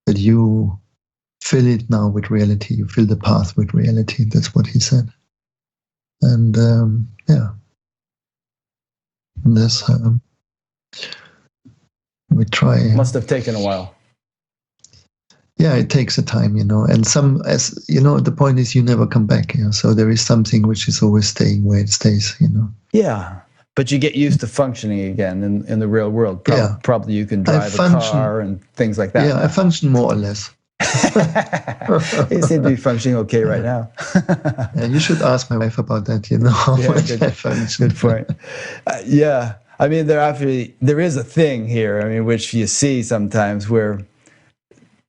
that you fill it now with reality. You fill the path with reality. That's what he said. And and that's we try. Must have taken a while. Yeah, it takes a time, and the point is you never come back, so there is something which is always staying where it stays, Yeah, but you get used to functioning again in the real world. Probably you can drive a car and things like that. Yeah, I function more or less. You seem to be functioning okay right now. Yeah, you should ask my wife about that, Good point. Yeah, I mean, there is a thing here, I mean, which you see sometimes where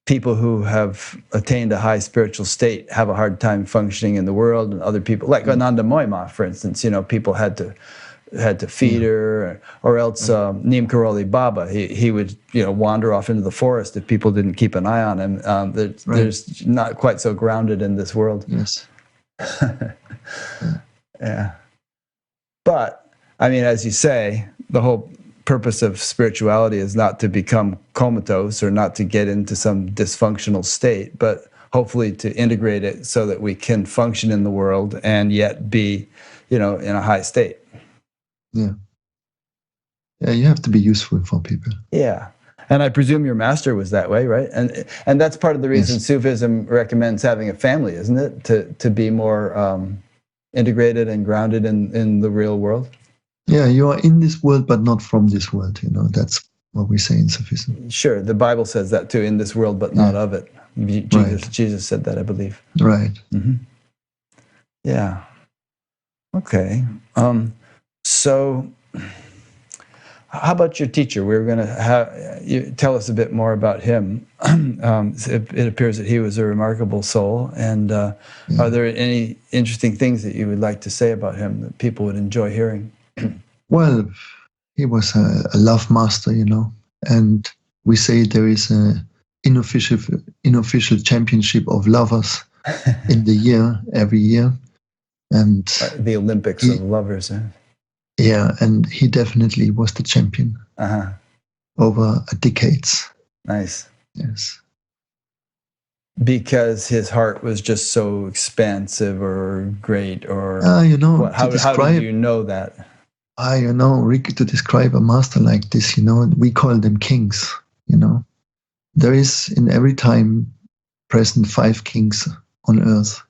people who have attained a high spiritual state have a hard time functioning in the world, and other people, like Ananda Moima, for instance, people had to feed her, or else Neem Karoli Baba, he would wander off into the forest if people didn't keep an eye on him. There's not quite so grounded in this world. Yes. Yeah. But I mean, as you say, the whole purpose of spirituality is not to become comatose or not to get into some dysfunctional state, but hopefully to integrate it so that we can function in the world and yet be, in a high state. Yeah. Yeah, you have to be useful for people. Yeah. And I presume your master was that way, right? And that's part of the reason Sufism recommends having a family, isn't it? To be more integrated and grounded in the real world. Yeah, you are in this world, but not from this world. That's what we say in Sufism. Sure, the Bible says that too, in this world, but not of it. Jesus said that, I believe. Right. Mm-hmm. Yeah. Okay. So, how about your teacher? We were going to have you tell us a bit more about him. It appears that he was a remarkable soul. And are there any interesting things that you would like to say about him that people would enjoy hearing? Well, he was a love master, and we say there is an unofficial championship of lovers in the year, every year. And the Olympics of lovers. Yeah, and he definitely was the champion over decades. Nice. Yes. Because his heart was just so expansive or great, or how did you know that? Ricky, to describe a master like this, we call them kings. There is in every time present 5 kings on earth.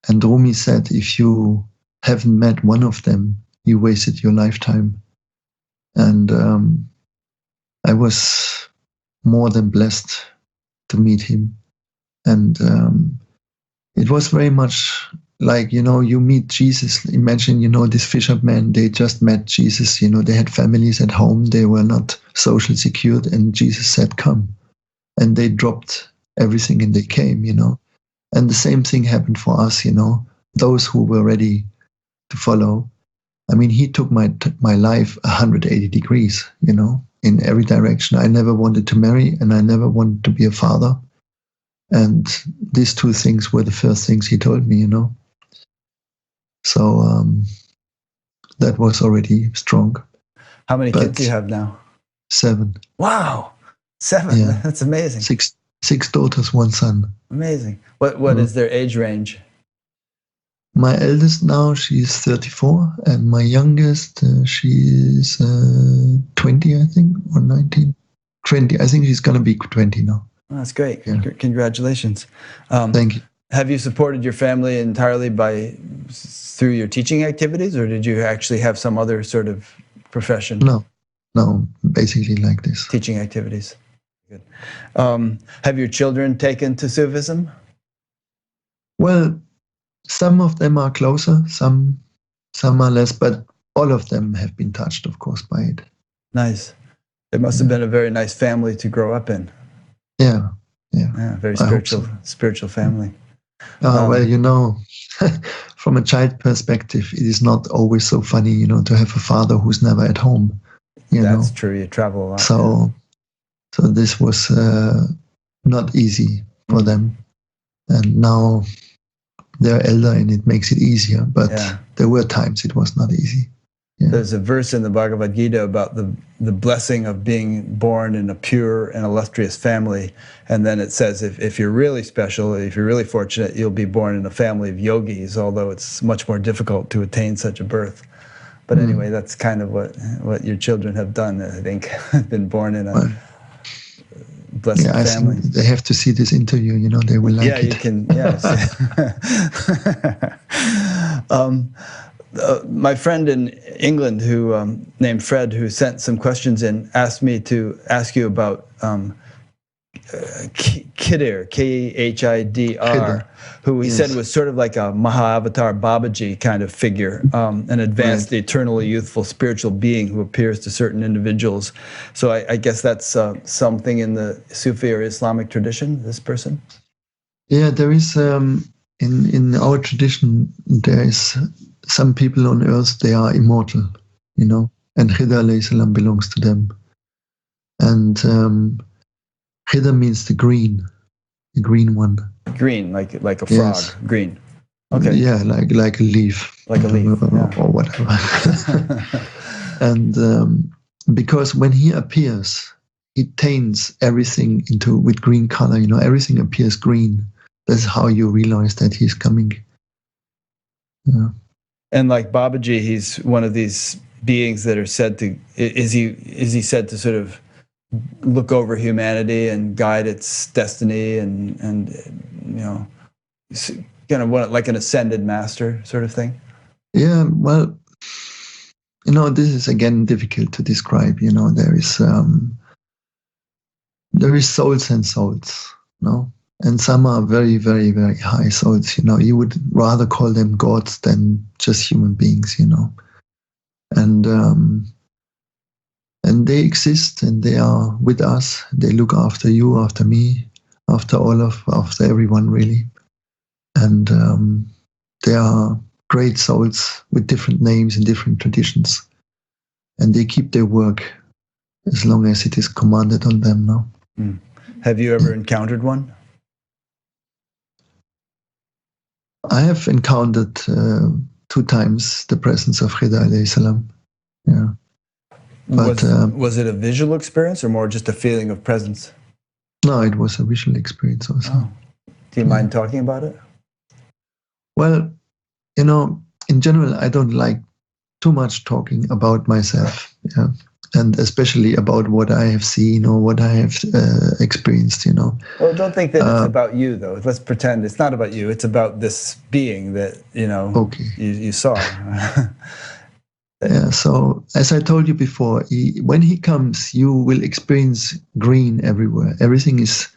And Rumi said, if you haven't met one of them, you wasted your lifetime. And I was more than blessed to meet him. And it was very much like, you meet Jesus. Imagine, these fishermen, they just met Jesus. They had families at home. They were not social secured. And Jesus said, come. And they dropped everything and they came, And the same thing happened for us, those who were ready to follow. I mean, he took my life 180 degrees, in every direction. I never wanted to marry and I never wanted to be a father. And these 2 things were the first things he told me, So that was already strong. How many kids do you have now? 7. Wow. 7. Yeah. That's amazing. 6 daughters, 1 son. Amazing. What is their age range? My eldest now, she's 34, and my youngest, she's 20, I think, or 19. 20. I think she's going to be 20 now. Oh, that's great. Yeah. Congratulations. Thank you. Have you supported your family entirely through your teaching activities, or did you actually have some other sort of profession? No, basically like this. Teaching activities. Good. Have your children taken to Sufism? Well, some of them are closer, some are less, but all of them have been touched, of course, by it. Nice. It must have been a very nice family to grow up in. Yeah. Very spiritual family. Well, from a child perspective, it is not always so funny, to have a father who's never at home. That's true. You travel a lot. So this was not easy for them. And now they're elder and it makes it easier. But there were times it was not easy. Yeah. There's a verse in the Bhagavad Gita about the blessing of being born in a pure and illustrious family. And then it says if you're really special, if you're really fortunate, you'll be born in a family of yogis, although it's much more difficult to attain such a birth. But anyway, that's kind of what your children have done, I think. Been born in a blessed family. They have to see this interview, they will like it. You can, yes. My friend in England, who named Fred, who sent some questions in, asked me to ask you about Khidr, Khidr, who he said was sort of like a Mahavatar Babaji kind of figure, an advanced, eternally youthful spiritual being who appears to certain individuals. So I guess that's something in the Sufi or Islamic tradition, this person? Yeah, there is, in our tradition, there is some people on earth, they are immortal, and Khidr alayhi salam belongs to them. And Khidr means the green one. Green, like a frog, green. Okay. Yeah, like a leaf. Like a leaf, or whatever. And because when he appears, he taints everything with green color. Everything appears green. That's how you realize that he's coming. Yeah. And like Babaji, he's one of these beings that are said to. Is he said to sort of look over humanity and guide its destiny and kind of like an ascended master sort of thing? Yeah, well, this is again difficult to describe. There is souls and souls, and some are very, very, very high souls. You would rather call them gods than just human beings. And they exist, and they are with us. They look after you, after me, after everyone, really. And they are great souls with different names and different traditions. And they keep their work as long as it is commanded on them now. Have you ever encountered one? I have encountered 2 times the presence of Khidr alayhi salam. Yeah. But, was it a visual experience or more just a feeling of presence? No, it was a visual experience also. Oh. Do you mind talking about it? Well, in general, I don't like too much talking about myself, and especially about what I have seen or what I have experienced, Well, don't think that it's about you, though. Let's pretend it's not about you. It's about this being that, you saw. Yeah, so as I told you before, when he comes, you will experience green everywhere. Everything is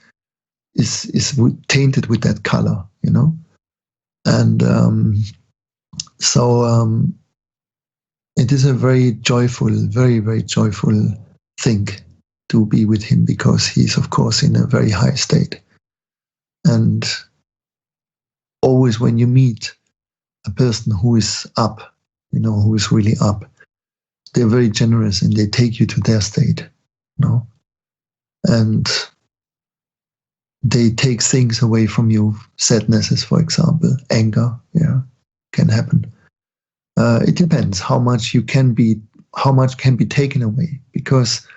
tainted with that color, And it is a very joyful, very, very joyful thing to be with him because he's, of course, in a very high state. And always when you meet a person who is up, who is really up, they're very generous and they take you to their state, and they take things away from you. Sadnesses, for example, anger, can happen. It depends how much can be taken away, because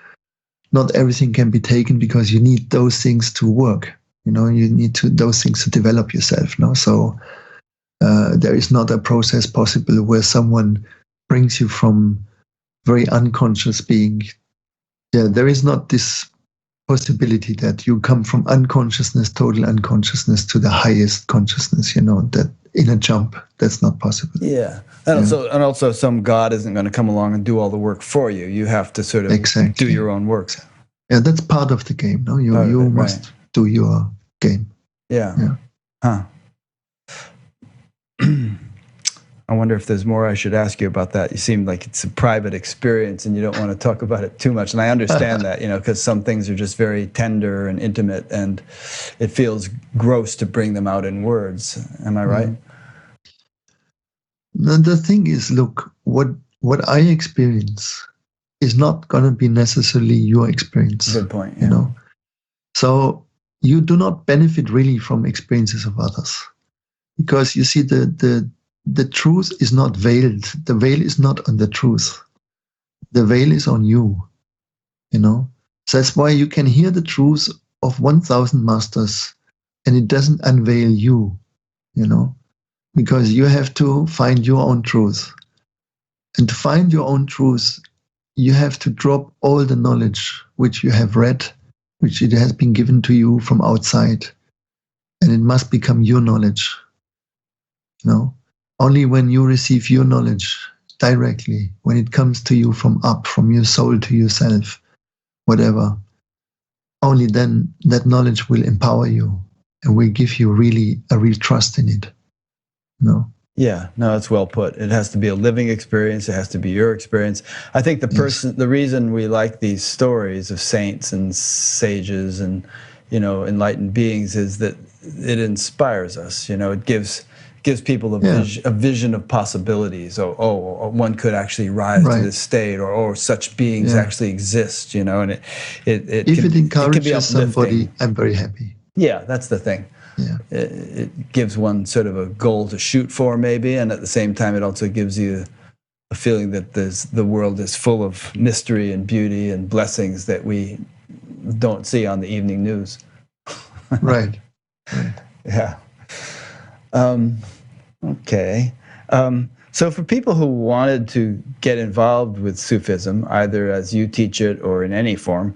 not everything can be taken, because you need those things to work. You need those things to develop yourself. So there is not a process possible where someone brings you from very unconscious being. There is not this possibility that you come from unconsciousness, total unconsciousness, to the highest consciousness, that in a jump. That's not possible. Yeah. And also some God isn't going to come along and do all the work for you. You have to sort of do your own work. Yeah, that's part of the game. No, you must do your game. Yeah. Huh. I wonder if there's more I should ask you about that. You seem like it's a private experience and you don't want to talk about it too much. And I understand that, because some things are just very tender and intimate and it feels gross to bring them out in words. Am I right? No, the thing is, look, what I experience is not going to be necessarily your experience. Good point. So you do not benefit really from experiences of others, because you see the truth is not veiled. The veil is not on the truth. The veil is on you. So that's why you can hear the truth of 1,000 masters, and it doesn't unveil you. Because you have to find your own truth, and to find your own truth, you have to drop all the knowledge which you have read, which it has been given to you from outside, and it must become your knowledge. Only when you receive your knowledge directly, when it comes to you from up, from your soul to yourself, whatever, only then that knowledge will empower you and will give you really a real trust in it. Yeah, no, it's well put. It has to be a living experience. It has to be your experience. I think the reason we like these stories of saints and sages and, enlightened beings is that it inspires us. It gives people a vision of possibilities. Oh, one could actually rise to this state, or such beings actually exist. And if it encourages somebody, I'm very happy. Yeah, that's the thing. Yeah. It gives one sort of a goal to shoot for, maybe, and at the same time, it also gives you a feeling that the world is full of mystery and beauty and blessings that we don't see on the evening news. Right. Yeah. Okay. So for people who wanted to get involved with Sufism, either as you teach it or in any form,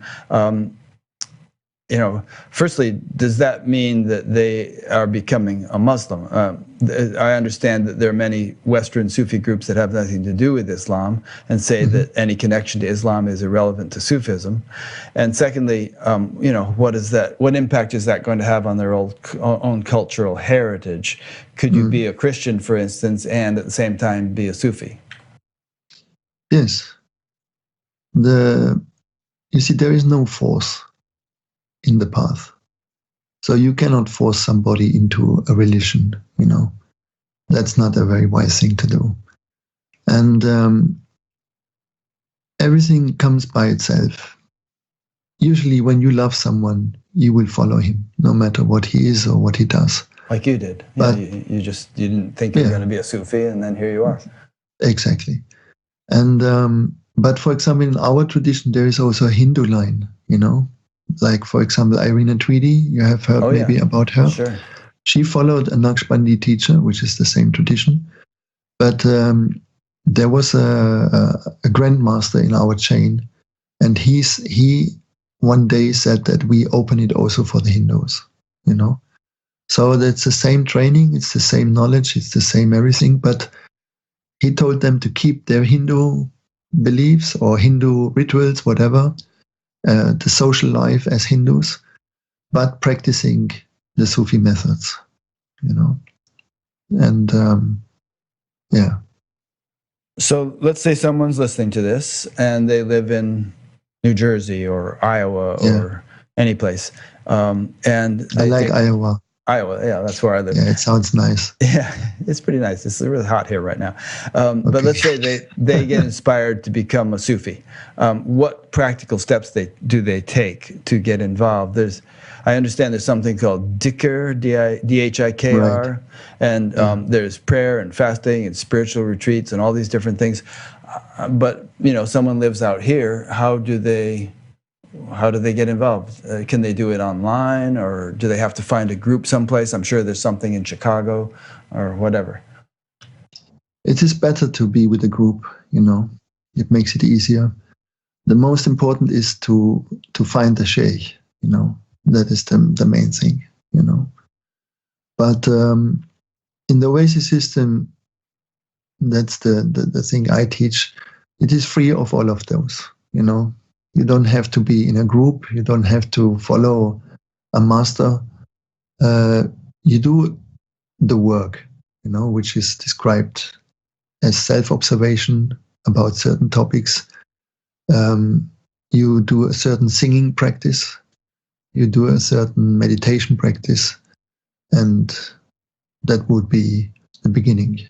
firstly, does that mean that they are becoming a Muslim? I understand that there are many Western Sufi groups that have nothing to do with Islam and say that any connection to Islam is irrelevant to Sufism. And secondly, what impact is that going to have on their own cultural heritage? Could you be a Christian, for instance, and at the same time be a Sufi? Yes. You see, there is no force in the path. So you cannot force somebody into a religion, That's not a very wise thing to do. And everything comes by itself. Usually when you love someone, you will follow him, no matter what he is or what he does. Like you did. But, you didn't think you were going to be a Sufi, and then here you are. Exactly. And but for example, in our tradition, there is also a Hindu line, Like, for example, Irina Tweedy, you have heard maybe about her. Sure. She followed a Naqshbandi teacher, which is the same tradition. But there was a grandmaster in our chain, and he one day said that we open it also for the Hindus, So that's the same training, it's the same knowledge, it's the same everything, but he told them to keep their Hindu beliefs or Hindu rituals, whatever, the social life as Hindus, but practicing the Sufi methods, And So let's say someone's listening to this and they live in New Jersey or Iowa or any place. And I like Iowa. Iowa, yeah, that's where I live. Yeah, it sounds nice. Yeah, it's pretty nice. It's really hot here right now. But let's say they get inspired to become a Sufi. What practical steps do they take to get involved? I understand there's something called Dhikr, Dhikr, right. And there's prayer and fasting and spiritual retreats and all these different things. But someone lives out here. How do they get involved? Can they do it online, or do they have to find a group someplace? I'm sure there's something in Chicago or whatever. It is better to be with a group, It makes it easier. The most important is to find the sheikh, That is the main thing, But in the Oasis system, that's the thing I teach. It is free of all of those, You don't have to be in a group. You don't have to follow a master. You do the work, which is described as self-observation about certain topics. You do a certain singing practice. You do a certain meditation practice. And that would be the beginning,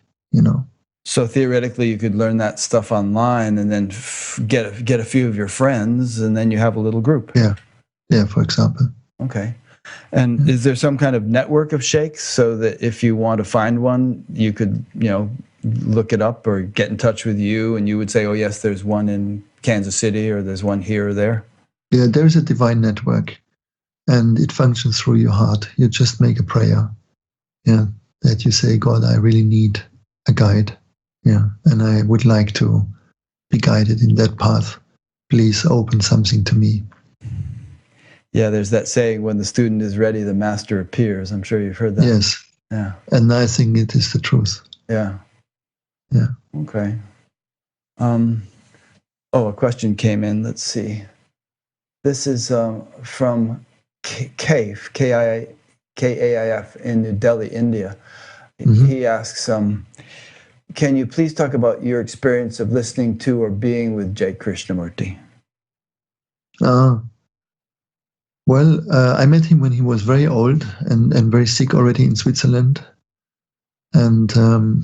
So theoretically, you could learn that stuff online and then get a few of your friends, and then you have a little group. Yeah, for example. Okay. And is there some kind of network of sheikhs so that if you want to find one, you could, look it up or get in touch with you and you would say, oh, yes, there's one in Kansas City or there's one here or there? Yeah, there is a divine network and it functions through your heart. You just make a prayer. Yeah, that you say, God, I really need a guide. Yeah, and I would like to be guided in that path. Please open something to me. Yeah, there's that saying, when the student is ready, the master appears. I'm sure you've heard that. Yes. Yeah. And I think it is the truth. Yeah. Yeah. Okay. A question came in. Let's see. This is from Kaif, Kaif in New Delhi, India. Mm-hmm. He asks, can you please talk about your experience of listening to or being with J. Krishnamurti? Well, I met him when he was very old and very sick already in Switzerland. And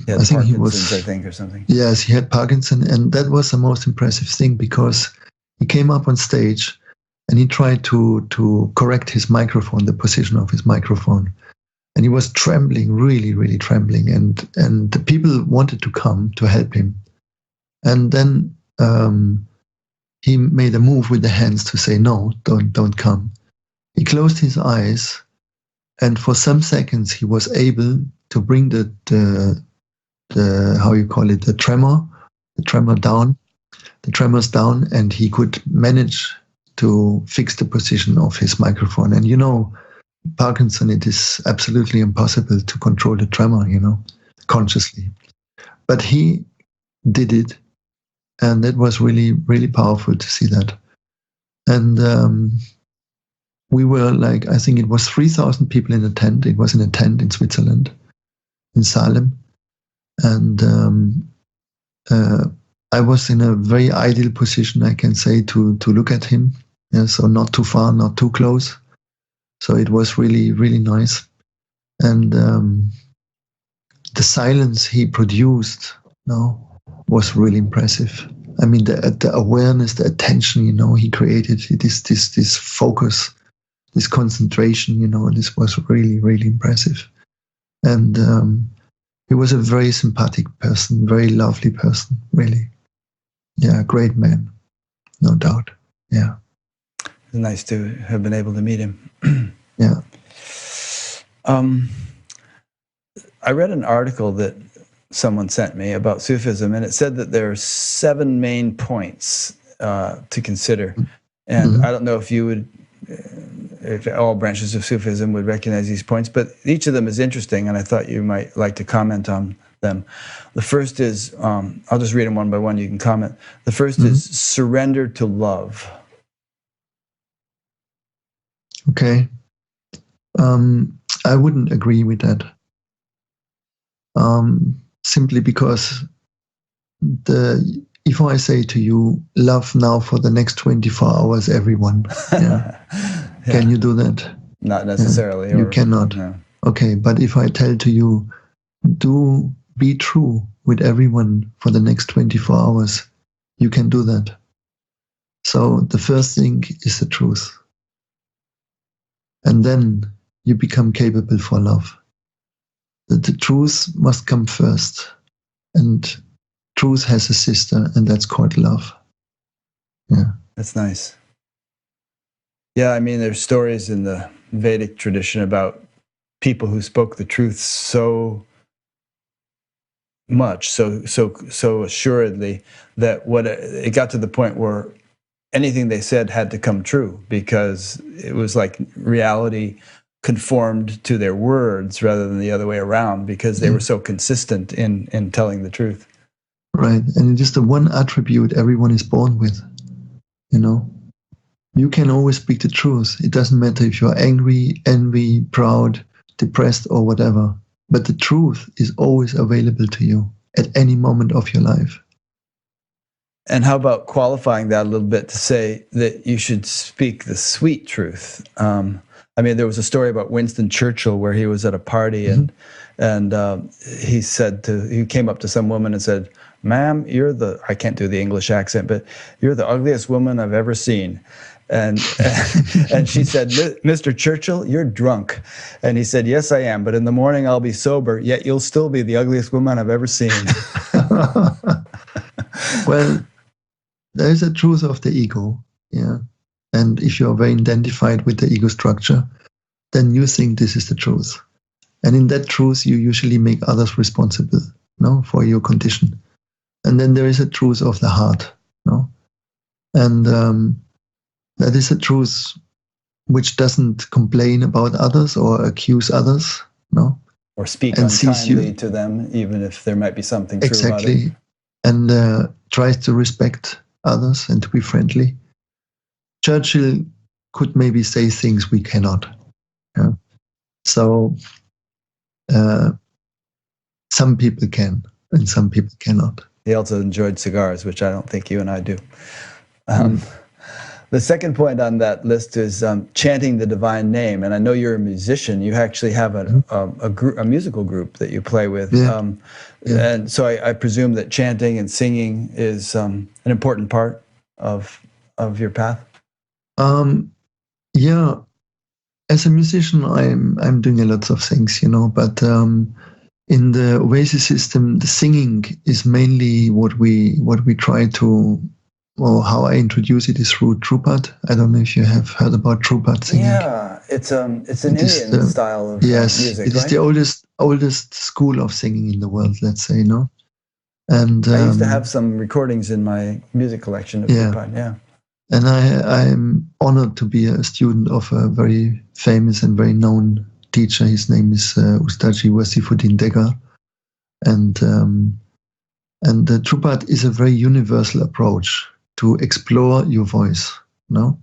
I think he was, or something. Yes, he had Parkinson. And that was the most impressive thing because he came up on stage and he tried to correct his microphone, the position of his microphone. And he was trembling, really, really trembling. And the people wanted to come to help him. And then he made a move with the hands to say, no, don't come. He closed his eyes, and for some seconds he was able to bring the how you call it, the tremors down, and he could manage to fix the position of his microphone. And Parkinson, it is absolutely impossible to control the tremor, consciously. But he did it, and that was really, really powerful to see that. And we were I think it was 3,000 people in a tent. It was in a tent in Switzerland, in Salem. And I was in a very ideal position, I can say, to look at him. Yeah, so not too far, not too close. So it was really, really nice. And the silence he produced was really impressive. I mean, the awareness, the attention, he created, this focus, this concentration, this was really, really impressive. And he was a very sympathetic person, very lovely person, really. Yeah, great man, no doubt. Yeah. It's nice to have been able to meet him. Yeah. I read an article that someone sent me about Sufism, and it said that there are 7 main points to consider. And mm-hmm. I don't know if you would, if all branches of Sufism would recognize these points, but each of them is interesting, and I thought you might like to comment on them. The first is, I'll just read them one by one, you can comment. The first mm-hmm. is surrender to love. Okay. I wouldn't agree with that. Simply because if I say to you, love now for the next 24 hours, everyone, yeah. Yeah. Can you do that? Not necessarily. Yeah. You cannot. No. Okay, but if I tell to you, do be true with everyone for the next 24 hours, you can do that. So the first thing is the truth. And then you become capable for love. The truth must come first. And truth has a sister, and that's called love. Yeah. That's nice. Yeah, I mean, there's stories in the Vedic tradition about people who spoke the truth so much, so assuredly, that it got to the point where anything they said had to come true, because it was like reality conformed to their words rather than the other way around, because they were so consistent in telling the truth. Right, and it is the one attribute everyone is born with, You can always speak the truth. It doesn't matter if you're angry, envy, proud, depressed, or whatever. But the truth is always available to you at any moment of your life. And how about qualifying that a little bit to say that you should speak the sweet truth? I mean, there was a story about Winston Churchill where he was at a party and he came up to some woman and said, "Ma'am, I can't do the English accent, but you're the ugliest woman I've ever seen." And and she said, "Mr. Churchill, you're drunk." And he said, "Yes, I am, but in the morning I'll be sober, yet you'll still be the ugliest woman I've ever seen." Well, there is a truth of the ego, yeah. And if you are very identified with the ego structure, then you think this is the truth. And in that truth, you usually make others responsible, no, for your condition. And then there is a truth of the heart, no? And that is a truth which doesn't complain about others or accuse others, no? Or speak And sees unkindly you. to them, even if there might be something true about it. Exactly. And tries to respect others and to be friendly. Churchill could maybe say things we cannot. Yeah? So some people can and some people cannot. He also enjoyed cigars, which I don't think you and I do. The second point on that list is chanting the divine name. And I know you're a musician. You actually have a musical group that you play with. Yeah. And so I presume that chanting and singing is an important part of your path. Yeah. As a musician, I'm doing a lot of things, but in the Oasis system, the singing is mainly what we try to, or how I introduce it is through Drupad. I don't know if you have heard about Drupad singing. Yeah, it's an Indian style of music, it is right? the oldest school of singing in the world, let's say, no? And I used to have some recordings in my music collection of Drupad, yeah. And I'm honored to be a student of a very famous and very known teacher. His name is Ustadji Wasifuddin Degar. And the Drupad is a very universal approach to explore your voice, no?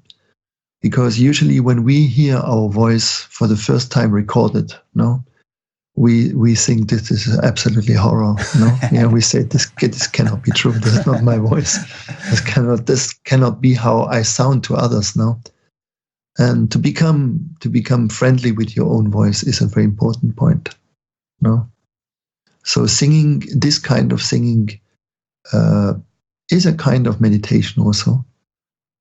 Because usually when we hear our voice for the first time recorded, no, we think this is absolutely horror, no? Yeah, we say this cannot be true. This is not my voice. This cannot be how I sound to others, no? And to become friendly with your own voice is a very important point, no? So singing, this kind of singing, is a kind of meditation also,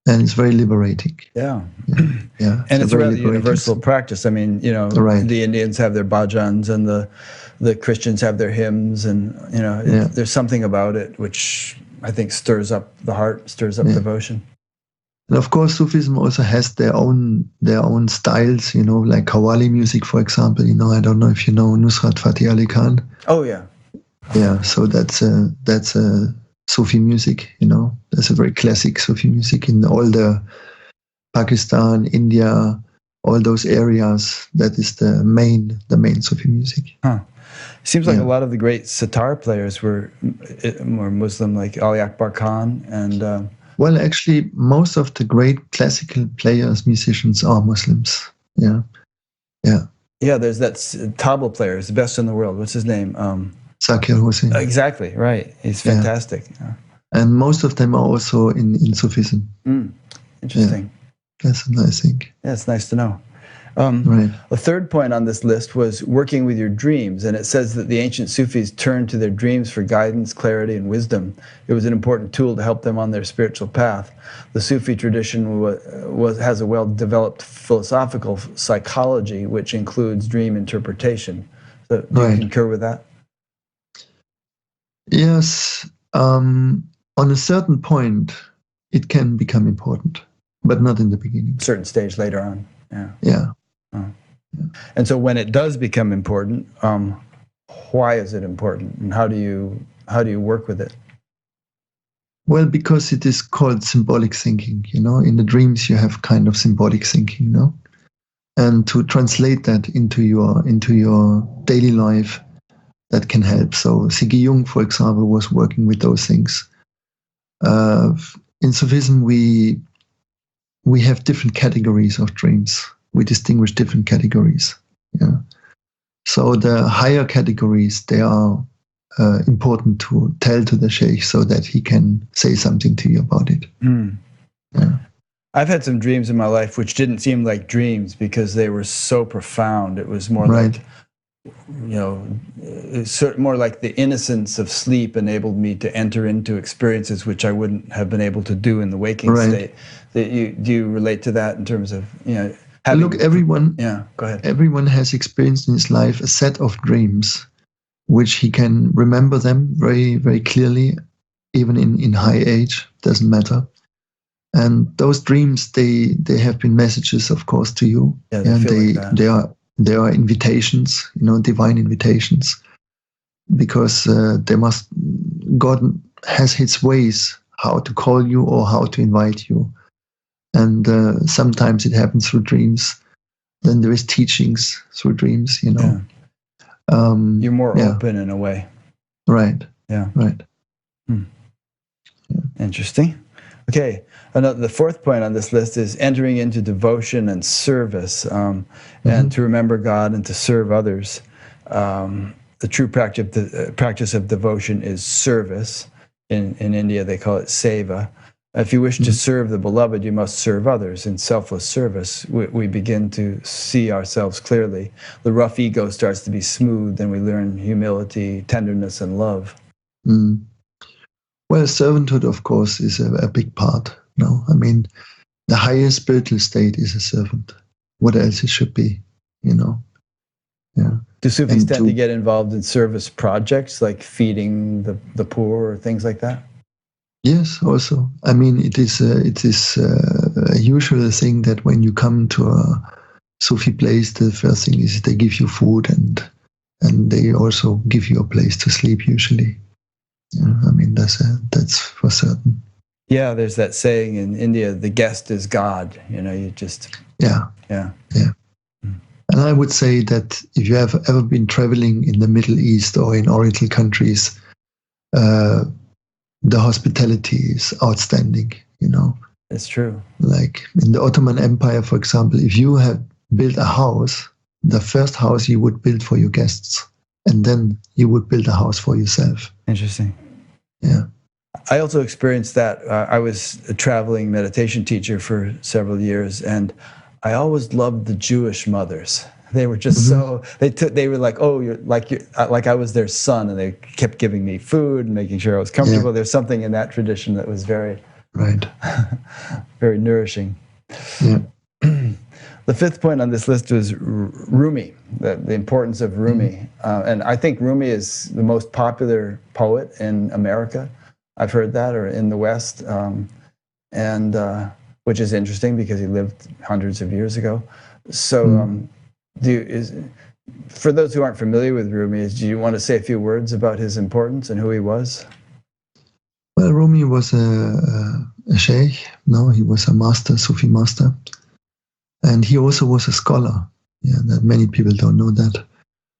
and it's very liberating. Yeah. And it's a rather universal practice. I mean, Right. The Indians have their bhajans, and the Christians have their hymns, and there's something about it which I think stirs up the heart, stirs up devotion. And of course, Sufism also has their own styles, like Qawwali music, for example. I don't know if you know Nusrat Fateh Ali Khan. Oh yeah. Yeah, so that's a Sufi music, There's a very classic Sufi music in all the Pakistan, India, all those areas. That is the main Sufi music. Huh. Seems like a lot of the great sitar players were Muslim, like Ali Akbar Khan and. Well, actually, most of the great classical players, musicians, are Muslims. Yeah. Yeah, there's that tabla player, he's the best in the world. What's his name? Zakir Hussain. Exactly, right. He's fantastic. Yeah. And most of them are also in Sufism. Interesting. Yeah. That's a nice thing. Yeah, it's nice to know. Right. A third point on this list was working with your dreams, and it says that the ancient Sufis turned to their dreams for guidance, clarity, and wisdom. It was an important tool to help them on their spiritual path. The Sufi tradition has a well-developed philosophical psychology, which includes dream interpretation. So, do you concur with that? Yes. On a certain point, it can become important, but not in the beginning. Certain stage later on. Yeah. And so when it does become important, why is it important, and how do you work with it? Well, because it is called symbolic thinking. In the dreams you have kind of symbolic thinking, no? And to translate that into your daily life, that can help. So Siggy Jung, for example, was working with those things. In Sufism, we have different categories of dreams. We distinguish different categories. Yeah. So the higher categories, they are important to tell to the sheikh so that he can say something to you about it. Yeah. I've had some dreams in my life which didn't seem like dreams because they were so profound. It was more like more like the innocence of sleep enabled me to enter into experiences which I wouldn't have been able to do in the waking state. Do you relate to that in terms of having? Look, everyone. Yeah, go ahead. Everyone has experienced in his life a set of dreams, which he can remember them very, very clearly, even in high age. Doesn't matter. And those dreams, they have been messages, of course, to you. Yeah, they are invitations, divine invitations, because God has His ways how to call you or how to invite you, and sometimes it happens through dreams. Then there is teachings through dreams. Yeah. You're more open in a way. Right. Yeah. Right. Yeah. Interesting. Okay, the fourth point on this list is entering into devotion and service, and to remember God and to serve others. The true practice of devotion is service. In India, they call it seva. If you wish to serve the beloved, you must serve others. In selfless service, we begin to see ourselves clearly. The rough ego starts to be smooth, and we learn humility, tenderness, and love. Well, servanthood, of course, is a big part. No, I mean, the highest spiritual state is a servant. What else it should be, Yeah. Do Sufis tend to get involved in service projects like feeding the poor or things like that? Yes, also. I mean, it is a usual thing that when you come to a Sufi place, the first thing is they give you food and they also give you a place to sleep usually. I mean, that's for certain. Yeah, there's that saying in India, the guest is God. You just... Yeah. And I would say that if you have ever been traveling in the Middle East or in Oriental countries, the hospitality is outstanding, It's true. Like in the Ottoman Empire, for example, if you had built a house, the first house you would build for your guests, and then you would build a house for yourself. Interesting. Yeah. I also experienced that. I was a traveling meditation teacher for several years, and I always loved the Jewish mothers. They were just they were like, oh, you're like I was their son, and they kept giving me food and making sure I was comfortable. There's something in that tradition that was very very nourishing. Yeah. The fifth point on this list was Rumi, the importance of Rumi. And I think Rumi is the most popular poet in America. I've heard that, or in the West, which is interesting because he lived hundreds of years ago. So for those who aren't familiar with Rumi, do you want to say a few words about his importance and who he was? Well, Rumi was a sheikh. No, he was a master, Sufi master. And he also was a scholar. Yeah, that many people don't know that.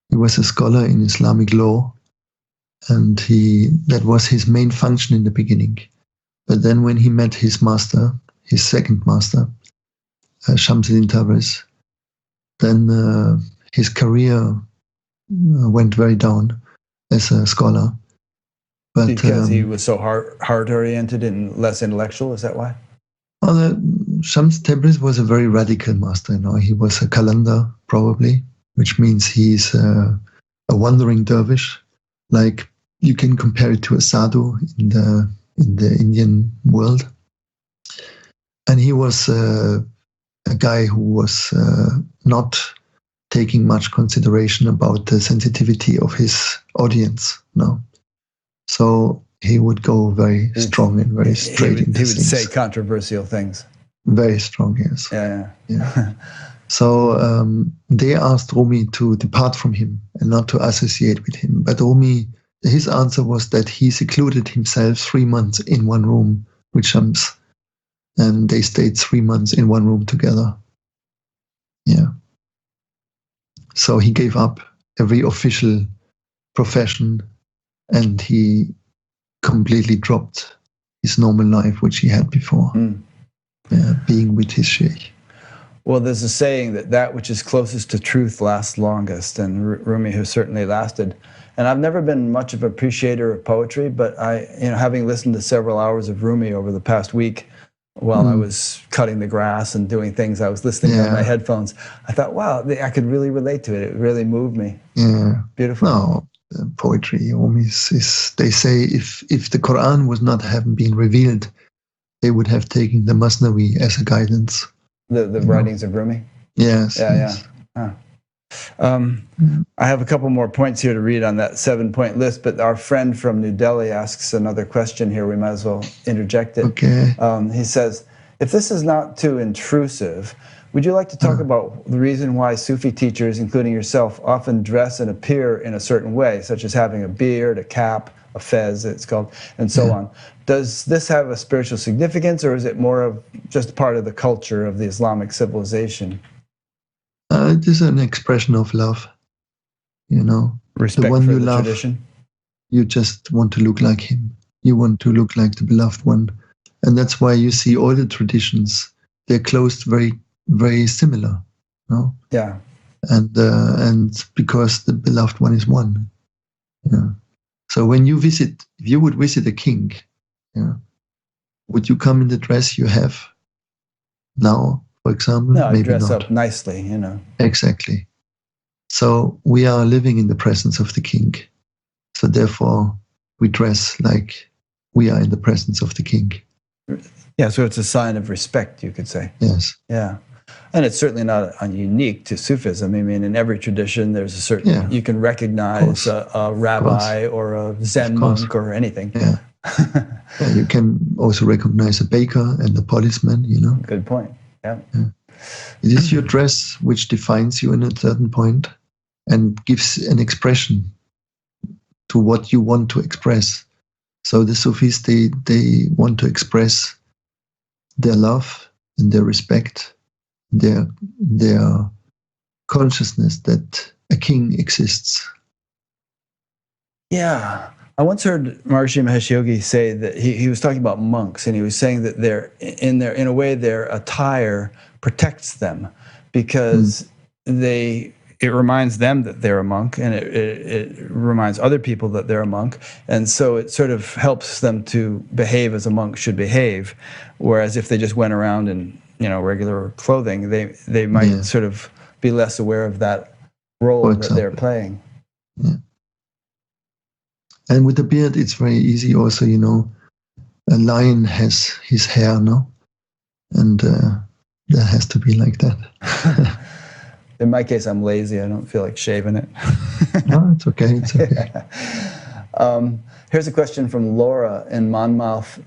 He was a scholar in Islamic law, and that was his main function in the beginning. But then when he met his master, his second master, Shamsuddin Tabriz, then his career went very down as a scholar. But, because he was so heart-oriented and less intellectual, is that why? Well, Shams Tabriz was a very radical master. He was a Qalandar, probably, which means he's a wandering dervish. Like, you can compare it to a sadhu in the Indian world. And he was a guy who was not taking much consideration about the sensitivity of his audience. No, so he would go very strong and very straight into things. He would say controversial things. Very strong, yes. Yeah. So they asked Rumi to depart from him and not to associate with him. But Rumi, his answer was that he secluded himself 3 months in one room with Shams. And they stayed 3 months in one room together. Yeah. So he gave up every official profession, and he completely dropped his normal life, which he had before, being with his sheikh. Well, there's a saying that which is closest to truth lasts longest, and Rumi has certainly lasted. And I've never been much of an appreciator of poetry, but having listened to several hours of Rumi over the past week, while I was cutting the grass and doing things. I was listening on my headphones. I thought, wow, I could really relate to it. It really moved me. Yeah. Beautiful. No, poetry is they say if the Quran was not having been revealed, they would have taken the Masnavi as a guidance. The writings of Rumi? Yes. Yeah. I have a couple more points here to read on that 7-point list, but our friend from New Delhi asks another question here. We might as well interject it. Okay. He says, if this is not too intrusive, would you like to talk about the reason why Sufi teachers, including yourself, often dress and appear in a certain way, such as having a beard, a cap, a fez, it's called, and so on? Does this have a spiritual significance, or is it more of just part of the culture of the Islamic civilization? It is an expression of love, Respect the one for you the love, tradition. You just want to look like him. You want to look like the beloved one. And that's why you see all the traditions, they're closed very, very similar. No? Yeah. And because the beloved one is one. Yeah. So when you visit, if you would visit a king, would you come in the dress you have now, for example? No, I Maybe dress not. up nicely, Exactly. So we are living in the presence of the king. So therefore, we dress like we are in the presence of the king. Yeah, so it's a sign of respect, you could say. Yes. Yeah. And it's certainly not unique to Sufism. I mean, in every tradition, there's a certain, you can recognize a rabbi or a Zen monk or anything. Yeah. You can also recognize a baker and a policeman, Good point. Yeah. It is your dress which defines you in a certain point and gives an expression to what you want to express. So the Sufis, they want to express their love and their respect, their consciousness that a king exists. Yeah. I once heard Maharishi Mahesh Yogi say that he was talking about monks, and he was saying that in a way their attire protects them because it reminds them that they're a monk, and it reminds other people that they're a monk, and so it sort of helps them to behave as a monk should behave. Whereas if they just went around in regular clothing, they might sort of be less aware of that role that they're playing. Yeah. And with the beard, it's very easy. Also, a lion has his hair, no, and that has to be like that. In my case, I'm lazy. I don't feel like shaving it. No, it's okay. It's okay. Here's a question from Laura in Monmouth,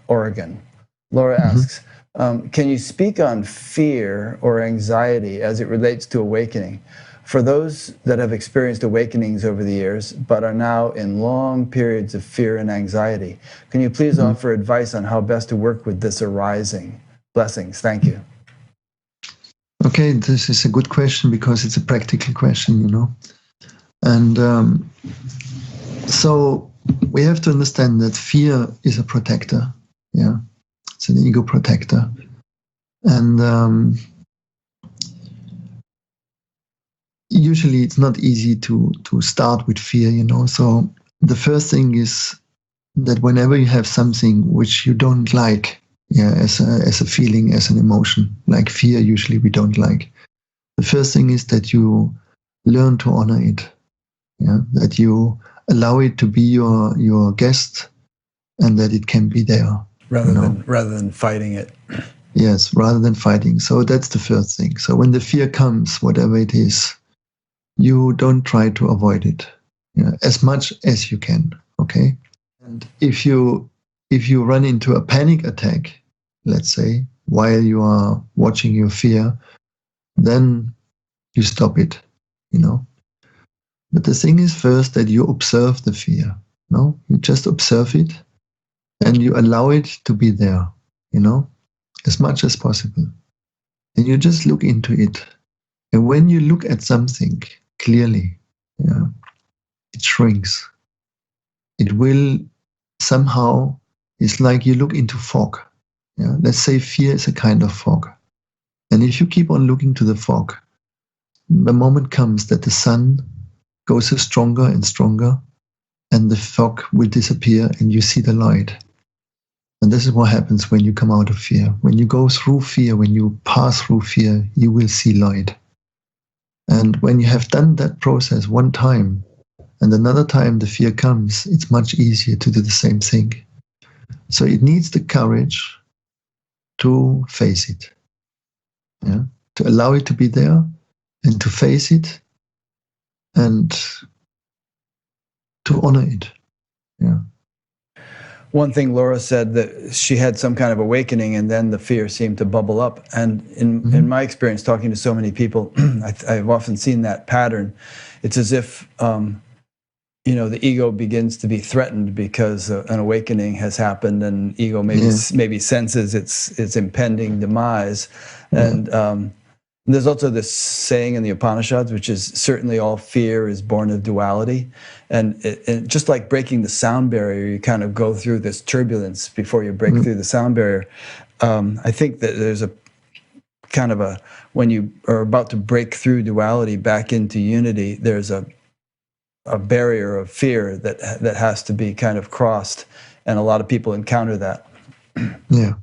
Oregon. Laura asks, can you speak on fear or anxiety as it relates to awakening? For those that have experienced awakenings over the years, but are now in long periods of fear and anxiety, can you please offer advice on how best to work with this arising? Blessings. Thank you. Okay, this is a good question because it's a practical question, And so we have to understand that fear is a protector. Yeah, it's an ego protector. And usually it's not easy to start with fear, So the first thing is that whenever you have something which you don't like, as a feeling, as an emotion, like fear, usually we don't like. The first thing is that you learn to honor it, that you allow it to be your guest, and that it can be there rather than fighting it. Yes, rather than fighting. So that's the first thing. So when the fear comes, whatever it is, you don't try to avoid it, as much as you can. Okay, and if you run into a panic attack, let's say, while you are watching your fear, then you stop it, But the thing is first that you observe the fear, no? You just observe it and you allow it to be there, as much as possible. And you just look into it. And when you look at something clearly, it shrinks. It will somehow, it's like you look into fog. Let's say fear is a kind of fog. And if you keep on looking to the fog, the moment comes that the sun goes stronger and stronger, and the fog will disappear, and you see the light. And this is what happens when you come out of fear. When you go through fear, when you pass through fear, you will see light. And when you have done that process one time, and another time the fear comes, it's much easier to do the same thing. So it needs the courage to face it, yeah? To allow it to be there and to face it and to honor it. Yeah. One thing Laura said, that she had some kind of awakening and then the fear seemed to bubble up. And in my experience, talking to so many people, I've often seen that pattern. It's as if, the ego begins to be threatened because an awakening has happened, and ego maybe senses its impending demise. And there's also this saying in the Upanishads, which is certainly all fear is born of duality. And it just like breaking the sound barrier, you kind of go through this turbulence before you break through the sound barrier. I think that there's a kind of when you are about to break through duality back into unity, there's a barrier of fear that has to be kind of crossed. And a lot of people encounter that. Yeah.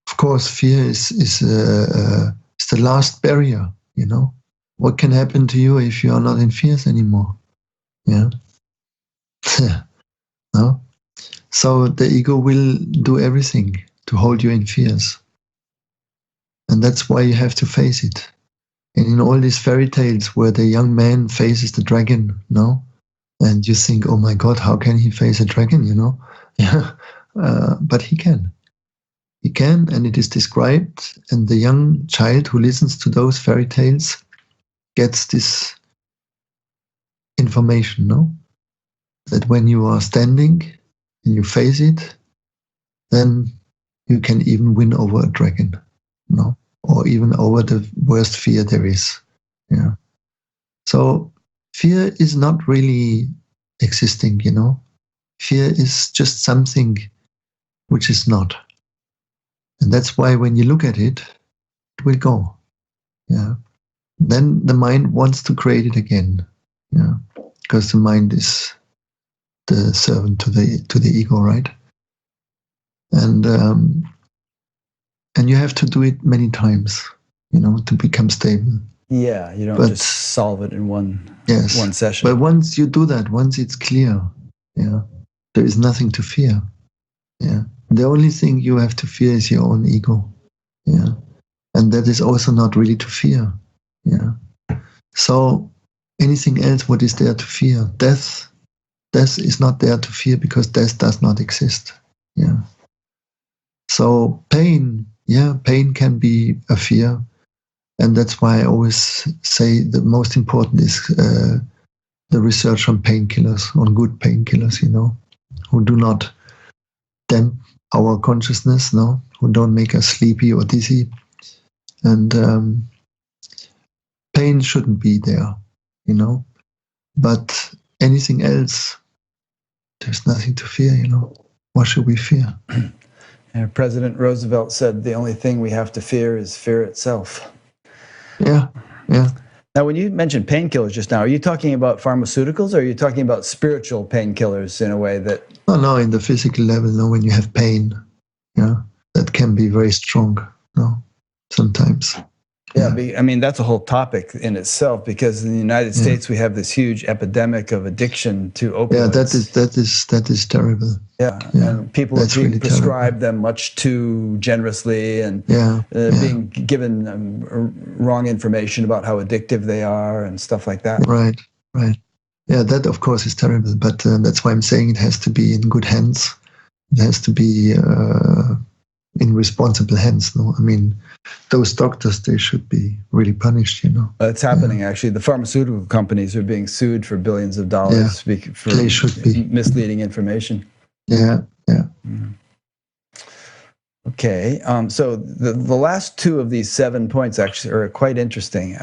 Of course, fear is the last barrier, What can happen to you if you are not in fears anymore? Yeah. No? So the ego will do everything to hold you in fears. And that's why you have to face it. And in all these fairy tales where the young man faces the dragon, and you think, oh my God, how can he face a dragon, Yeah. But he can. He can, and it is described, and the young child who listens to those fairy tales gets this information, that when you are standing and you face it, then you can even win over a dragon, or even over the worst fear there is. Yeah. So fear is not really existing, Fear is just something which is not. And that's why when you look at it, it will go. Yeah. Then the mind wants to create it again. Yeah. Because the mind is the servant to the ego, right? And you have to do it many times, to become stable. Yeah, you don't just solve it in one session. But once you do that, once it's clear, there is nothing to fear. Yeah. The only thing you have to fear is your own ego. Yeah. And that is also not really to fear. Yeah. So anything else, what is there to fear? Death is not there to fear because death does not exist. Yeah. So pain can be a fear. And that's why I always say the most important is the research on painkillers, on good painkillers, who do not damp our consciousness, who don't make us sleepy or dizzy. And pain shouldn't be there, But anything else, there's nothing to fear, What should we fear? President Roosevelt said the only thing we have to fear is fear itself. Yeah. Now, when you mentioned painkillers just now, are you talking about pharmaceuticals, or are you talking about spiritual painkillers in a way that... No, in the physical level, when you have pain, that can be very strong, sometimes. Yeah, I mean, that's a whole topic in itself, because in the United States, we have this huge epidemic of addiction to opioids. Yeah, that is terrible. Yeah, and people are being prescribed them much too generously, and being given wrong information about how addictive they are and stuff like that. Right. Yeah, that of course is terrible, but that's why I'm saying it has to be in good hands. It has to be in responsible hands. I mean, those doctors, they should be really punished. It's happening actually. The pharmaceutical companies are being sued for billions of dollars for they should be. Misleading information. Yeah. Okay, so the last two of these 7 points actually are quite interesting,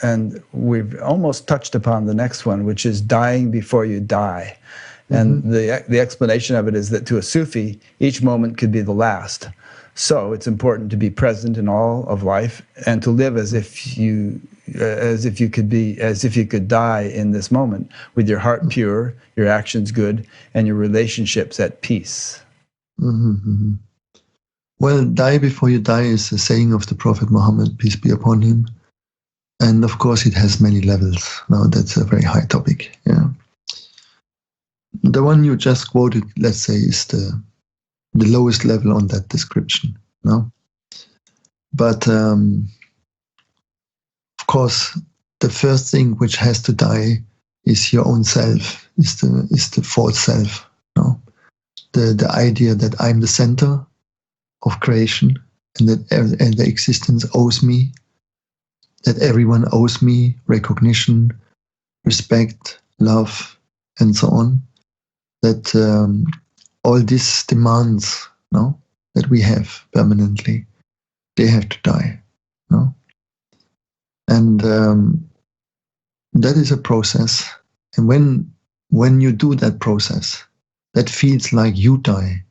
and we've almost touched upon the next one, which is dying before you die. And the explanation of it is that to a Sufi, each moment could be the last. So it's important to be present in all of life and to live as if you could die in this moment, with your heart pure, your actions good, and your relationships at peace. Well, die before you die is a saying of the Prophet Muhammad, peace be upon him. And of course, it has many levels. Now, that's a very high topic. Yeah. The one you just quoted, let's say, is the lowest level on that description. No? But of course, the first thing which has to die is your own self, is the false self. No? The idea that I'm the center of creation and that the existence owes me, that everyone owes me recognition, respect, love, and so on. That all these demands, no, that we have permanently, they have to die, no. And that is a process. And when you do that process, that feels like you die,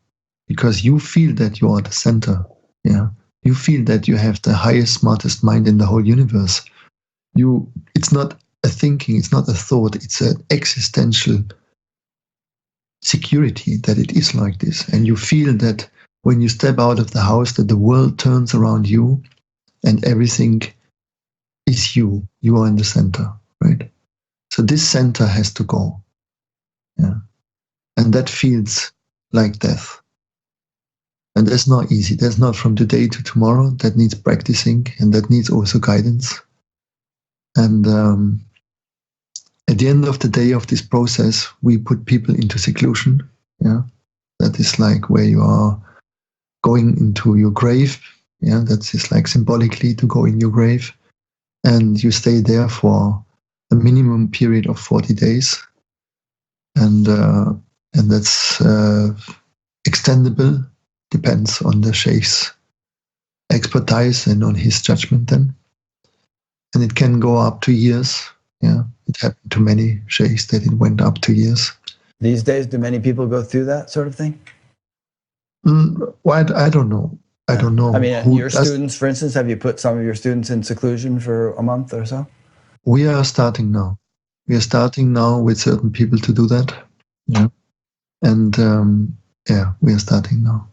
because you feel that you are the center. Yeah, you feel that you have the highest, smartest mind in the whole universe. It's not a thinking, it's not a thought, it's an existential security that it is like this. And you feel that when you step out of the house, that the world turns around you and everything is you. You are in the center, right? So this center has to go. Yeah. And that feels like death. And that's not easy. That's not from today to tomorrow. That needs practicing, and that needs also guidance. And at the end of the day of this process, we put people into seclusion. Yeah, that is like where you are going into your grave. Yeah, that is like symbolically to go in your grave, and you stay there for a minimum period of 40 days, and that's extendable. Depends on the sheikh's expertise and on his judgment then. And it can go up to years. Yeah, it happened to many sheikhs that it went up to years. These days, do many people go through that sort of thing? Well, I don't know. I don't know. I mean, your students, for instance, have you put some of your students in seclusion for a month or so? We are starting now. We are starting now with certain people to do that. Yeah. And yeah, we are starting now.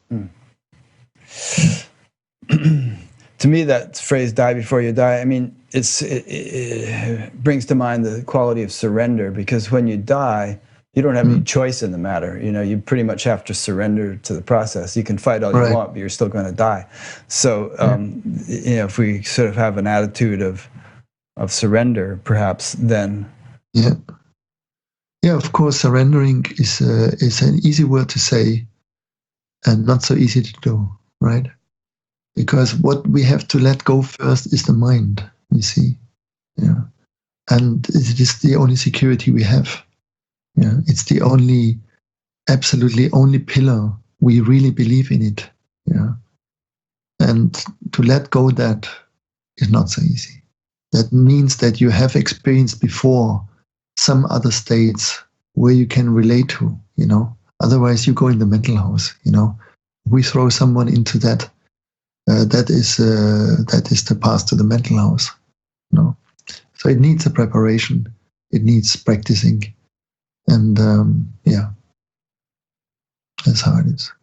To me, that phrase "die before you die," I mean, it brings to mind the quality of surrender, because when you die, you don't have any choice in the matter. You know, you pretty much have to surrender to the process. You can fight all you want, but you're still going to die. So, you know, if we sort of have an attitude of surrender, perhaps then. Yeah. Yeah, of course, surrendering is an easy word to say and not so easy to do, right? Because what we have to let go first is the mind, you see. Yeah. And it is the only security we have. Yeah. It's the absolutely only pillar we really believe in it. Yeah. And to let go that is not so easy. That means that you have experienced before some other states where you can relate to, you know. Otherwise, you go in the mental house, you know. We throw someone into that. That is the path to the mental house, you know. So it needs a preparation. It needs practicing, and yeah, that's how it is.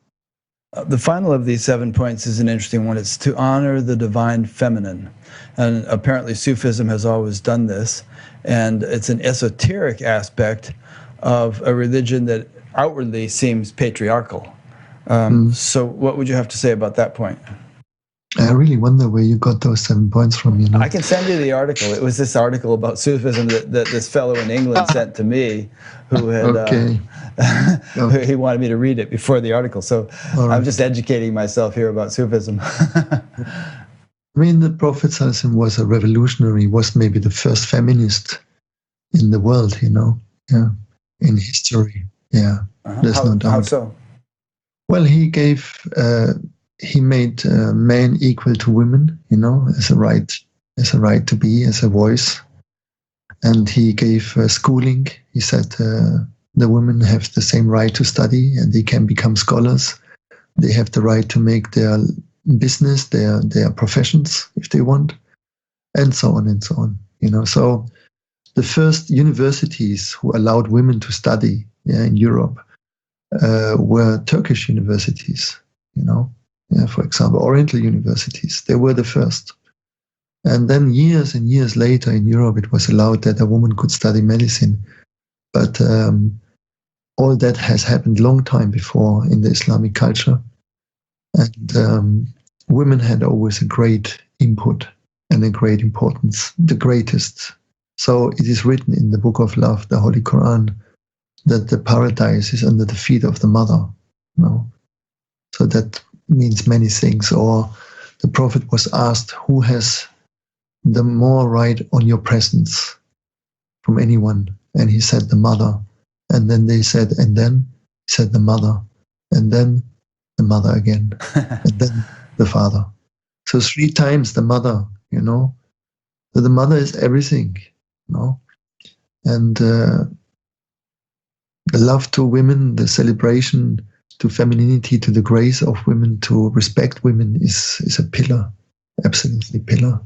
The final of these 7 points is an interesting one. It's to honor the divine feminine. And apparently Sufism has always done this. And it's an esoteric aspect of a religion that outwardly seems patriarchal. So what would you have to say about that point? I really wonder where you got those 7 points from, you know. I can send you the article. It was this article about Sufism that this fellow in England sent to me, who had he wanted me to read it before the article. So right. I'm just educating myself here about Sufism. I mean, the Prophet ﷺ was a revolutionary, was maybe the first feminist in the world, you know, yeah, in history. Yeah, there's no doubt. How so? Well, he made men equal to women, you know, as a right to be, as a voice. And he gave schooling. He said the women have the same right to study, and they can become scholars. They have the right to make their business, their professions, if they want, and so on and so on. You know, so the first universities who allowed women to study in Europe were Turkish universities, you know. Yeah, for example, Oriental universities, they were the first. And then years and years later in Europe, it was allowed that a woman could study medicine. But all that has happened long time before in the Islamic culture. And women had always a great input and a great importance, the greatest. So it is written in the Book of Love, the Holy Quran, that the paradise is under the feet of the mother. So that means many things. Or the Prophet was asked, who has the more right on your presence from anyone? And he said, the mother. And then they said, and then? He said, the mother. And then the mother again. And then the father. So 3 times the mother, So the mother is everything, And the love to women, the celebration to femininity, to the grace of women, to respect women is a pillar, absolutely pillar.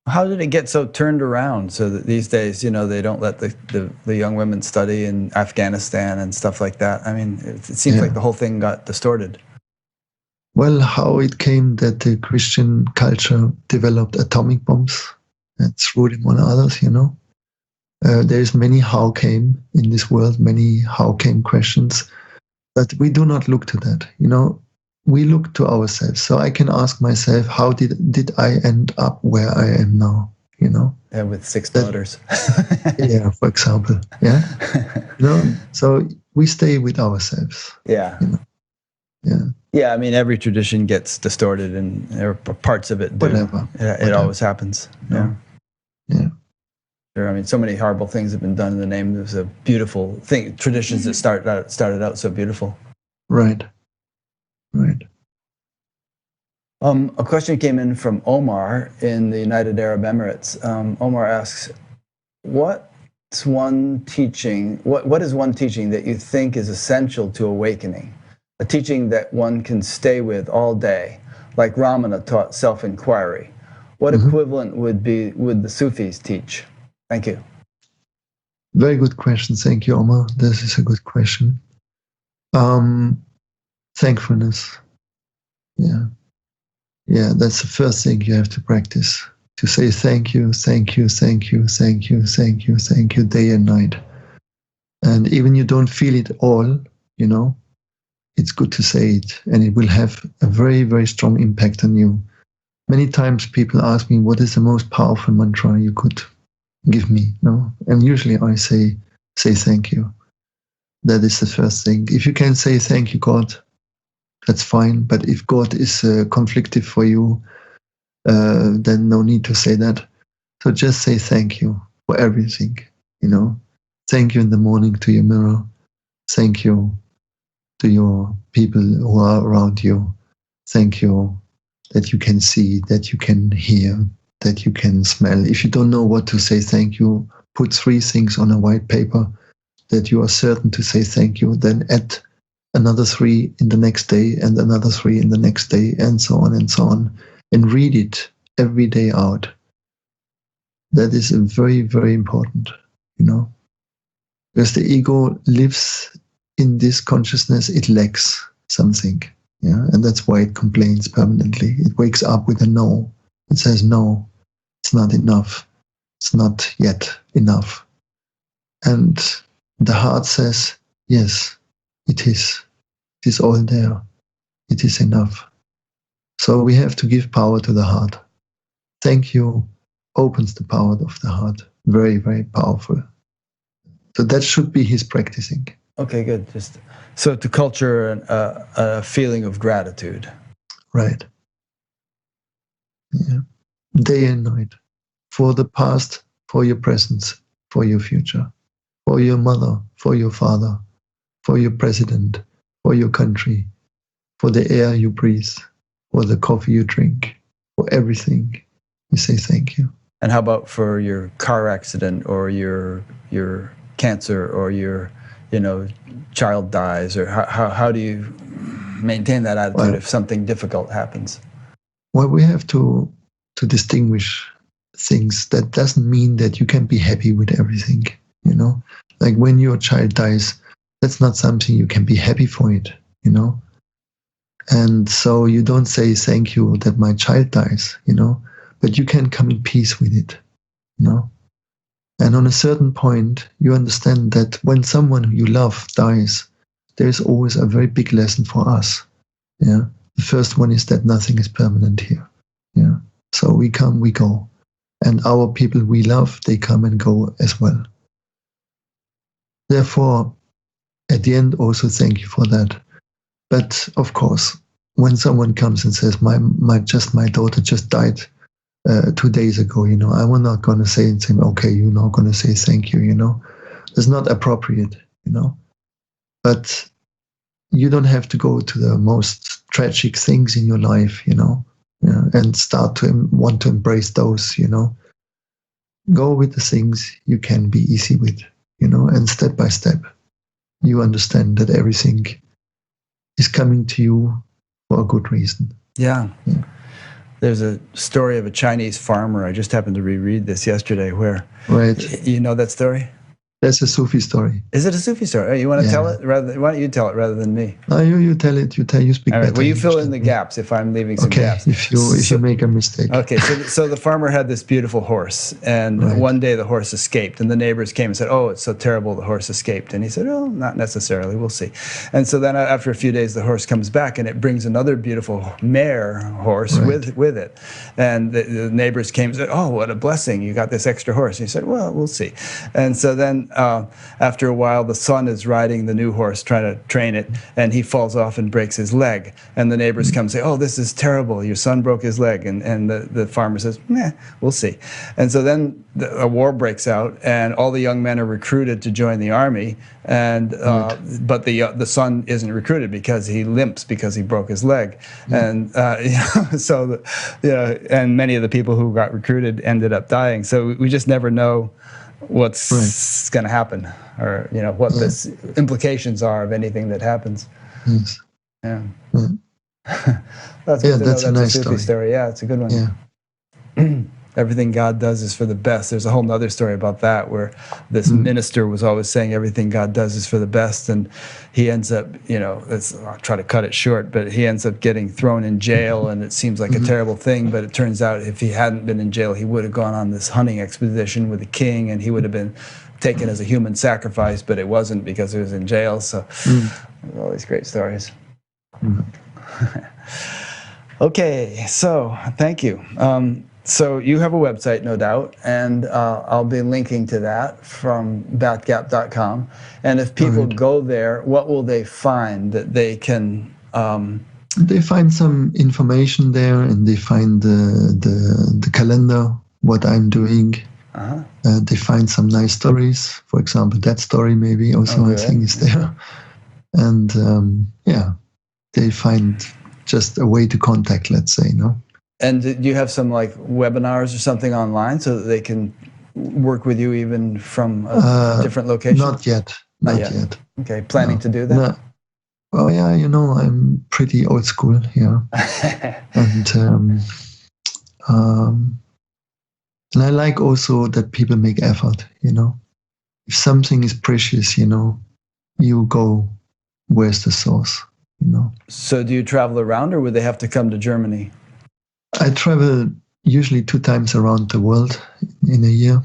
How did it get so turned around so that these days, they don't let the young women study in Afghanistan and stuff like that? I mean, it seems like the whole thing got distorted. Well, how it came that the Christian culture developed atomic bombs and threw them on others, There's many how came in this world, many how came questions, but we do not look to that, We look to ourselves. So I can ask myself, how did I end up where I am now, Yeah, with 6 daughters. Yeah, for example. Yeah. So we stay with ourselves. Yeah. Yeah. Yeah, I mean, every tradition gets distorted, and there are parts of it do. Whatever. It always happens. Yeah. Yeah. Sure. I mean, so many horrible things have been done in the name of a beautiful thing. Traditions that started out so beautiful. Right. A question came in from Omar in the United Arab Emirates. Omar asks, what is one teaching that you think is essential to awakening? A teaching that one can stay with all day, like Ramana taught self-inquiry. What equivalent would the Sufis teach? Thank you. Very good question. Thank you, Omar. This is a good question. Thankfulness. Yeah, that's the first thing you have to practice. To say thank you, thank you, thank you, thank you, thank you, thank you, day and night. And even you don't feel it all, it's good to say it, and it will have a very, very strong impact on you. Many times people ask me, what is the most powerful mantra you could give me? And usually I say thank you. That is the first thing. If you can say thank you, God, that's fine. But if God is conflictive for you, then no need to say that. So just say thank you for everything, Thank you in the morning to your mirror. Thank you to your people who are around you. Thank you that you can see, that you can hear, that you can smell. If you don't know what to say thank you, put 3 things on a white paper that you are certain to say thank you, then add another 3 in the next day and another 3 in the next day, and so on, and read it every day out. That is very, very important, because the ego lives in this consciousness, it lacks something, and that's why it complains permanently. It wakes up with a no. It says, no, it's not enough. It's not yet enough. And the heart says, yes, it is. It is all there. It is enough. So we have to give power to the heart. Thank you opens the power of the heart. Very, very powerful. So that should be his practicing. Okay, good. So to culture a feeling of gratitude. Right. Yeah. Day and night. For the past, for your present, for your future, for your mother, for your father, for your president, for your country, for the air you breathe, for the coffee you drink, for everything. You say thank you. And how about for your car accident, or your cancer, or your child dies, or how do you maintain that attitude if something difficult happens? Well, we have to distinguish things. That doesn't mean that you can be happy with everything, Like when your child dies, that's not something you can be happy for it, And so you don't say thank you that my child dies, but you can come in peace with it, And on a certain point, you understand that when someone who you love dies, there's always a very big lesson for us. Yeah. The first one is that nothing is permanent here. Yeah. So we come, we go. And our people we love, they come and go as well. Therefore, at the end, also thank you for that. But of course, when someone comes and says, my daughter just died 2 days ago, I'm not going to say anything, okay, you're not going to say thank you, It's not appropriate, But you don't have to go to the most tragic things in your life, and start to want to embrace those, Go with the things you can be easy with, and step by step, you understand that everything is coming to you for a good reason. Yeah. There's a story of a Chinese farmer. I just happened to reread this yesterday where, right. You know that story? That's a Sufi story. Is it a Sufi story? You want to tell it? Why don't you tell it rather than me? No, you tell it. You speak better. Well, you fill in the gaps if I'm leaving some gaps. If you make a mistake. Okay, so the farmer had this beautiful horse, and one day the horse escaped, and the neighbors came and said, "Oh, it's so terrible, the horse escaped." And he said, "Oh, not necessarily. We'll see." And so then after a few days, the horse comes back, and it brings another beautiful mare horse with it. And the neighbors came and said, "Oh, what a blessing! You got this extra horse." And he said, "Well, we'll see." And so then after a while, the son is riding the new horse, trying to train it, and he falls off and breaks his leg. And the neighbors come and say, "Oh, this is terrible. Your son broke his leg." And the farmer says, "We'll see." And so then a war breaks out, and all the young men are recruited to join the army. And but the son isn't recruited because he limps because he broke his leg. And and many of the people who got recruited ended up dying. So we just never know what's going to happen, or what the implications are of anything that happens. Yes. Yeah. That's good to know. That's a nice Sufi story. Yeah, it's a good one. Yeah. Everything God does is for the best. There's a whole other story about that, where this minister was always saying everything God does is for the best, and he ends up, I'll try to cut it short, but he ends up getting thrown in jail, and it seems like a terrible thing, but it turns out if he hadn't been in jail, he would have gone on this hunting expedition with the king, and he would have been taken as a human sacrifice, but it wasn't because he was in jail. So all these great stories. Okay, so thank you. So you have a website, no doubt, and I'll be linking to that from batgap.com. And if people go there, what will they find that they can? They find some information there, and they find the calendar, what I'm doing. They find some nice stories. For example, that story maybe also I think is there. And they find just a way to contact, let's say, And do you have some like webinars or something online so that they can work with you even from a different location? Not yet. Not yet. Okay, planning to do that? No. Well, yeah, I'm pretty old school here. And I like also that people make effort, If something is precious, you go, where's the source, So do you travel around, or would they have to come to Germany? I travel usually 2 times around the world in a year,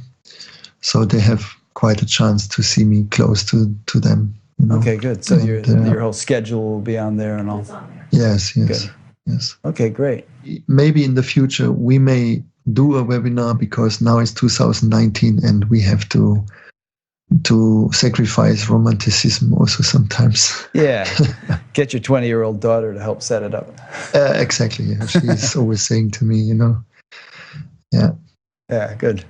so they have quite a chance to see me close to them. Okay, good. So your whole schedule will be on there and all. It's on there. Yes. Good. Yes. Okay, great. Maybe in the future we may do a webinar, because now it's 2019 and we have to sacrifice romanticism also sometimes. Yeah, get your 20-year-old daughter to help set it up. Exactly. Yeah. She's always saying to me, Yeah. Yeah, good.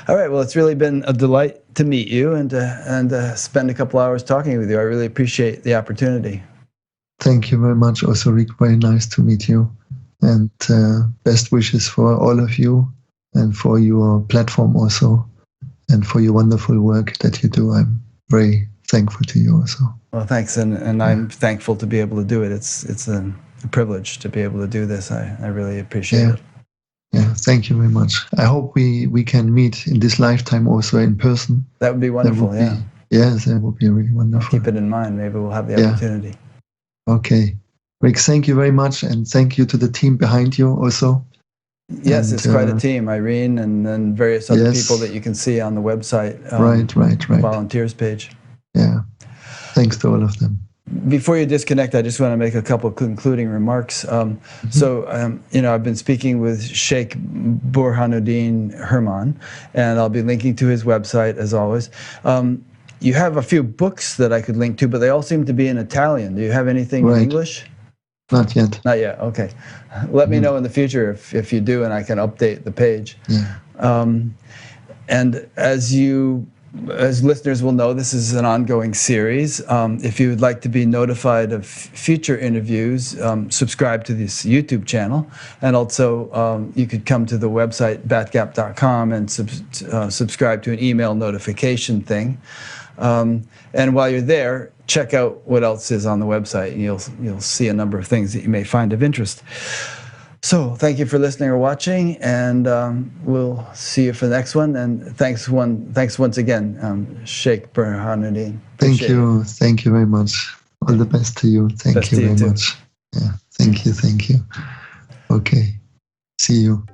All right. Well, it's really been a delight to meet you and spend a couple hours talking with you. I really appreciate the opportunity. Thank you very much, also, Rick. Very nice to meet you. And best wishes for all of you and for your platform also, and for your wonderful work that you do. I'm very thankful to you also. Well, thanks, and I'm thankful to be able to do it. It's a privilege to be able to do this. I really appreciate it. Yeah, thank you very much. I hope we can meet in this lifetime also in person. That would be wonderful, Yes, that would be really wonderful. I'll keep it in mind. Maybe we'll have the opportunity. Okay. Rick, thank you very much, and thank you to the team behind you also. Yes, And, it's quite a team. Irene and then various other yes. people that you can see on the website. Right. Volunteers page. Yeah. Thanks to all of them. Before you disconnect, I just want to make a couple of concluding remarks. I've been speaking with Sheikh Burhanuddin Herman, and I'll be linking to his website as always. You have a few books that I could link to, but they all seem to be in Italian. Do you have anything in English? Not yet. Not yet. Okay. Let me know in the future if you do, and I can update the page. Yeah. And as listeners will know, this is an ongoing series. If you would like to be notified of future interviews, subscribe to this YouTube channel. And also, you could come to the website, batgap.com, and subscribe to an email notification thing. And while you're there, check out what else is on the website, and you'll see a number of things that you may find of interest. So thank you for listening or watching, and we'll see you for the next one. And thanks once again, Sheikh Burhanuddin. Thank you very much. All the best to you. Thank you very much. Yeah, thank you. Okay, see you.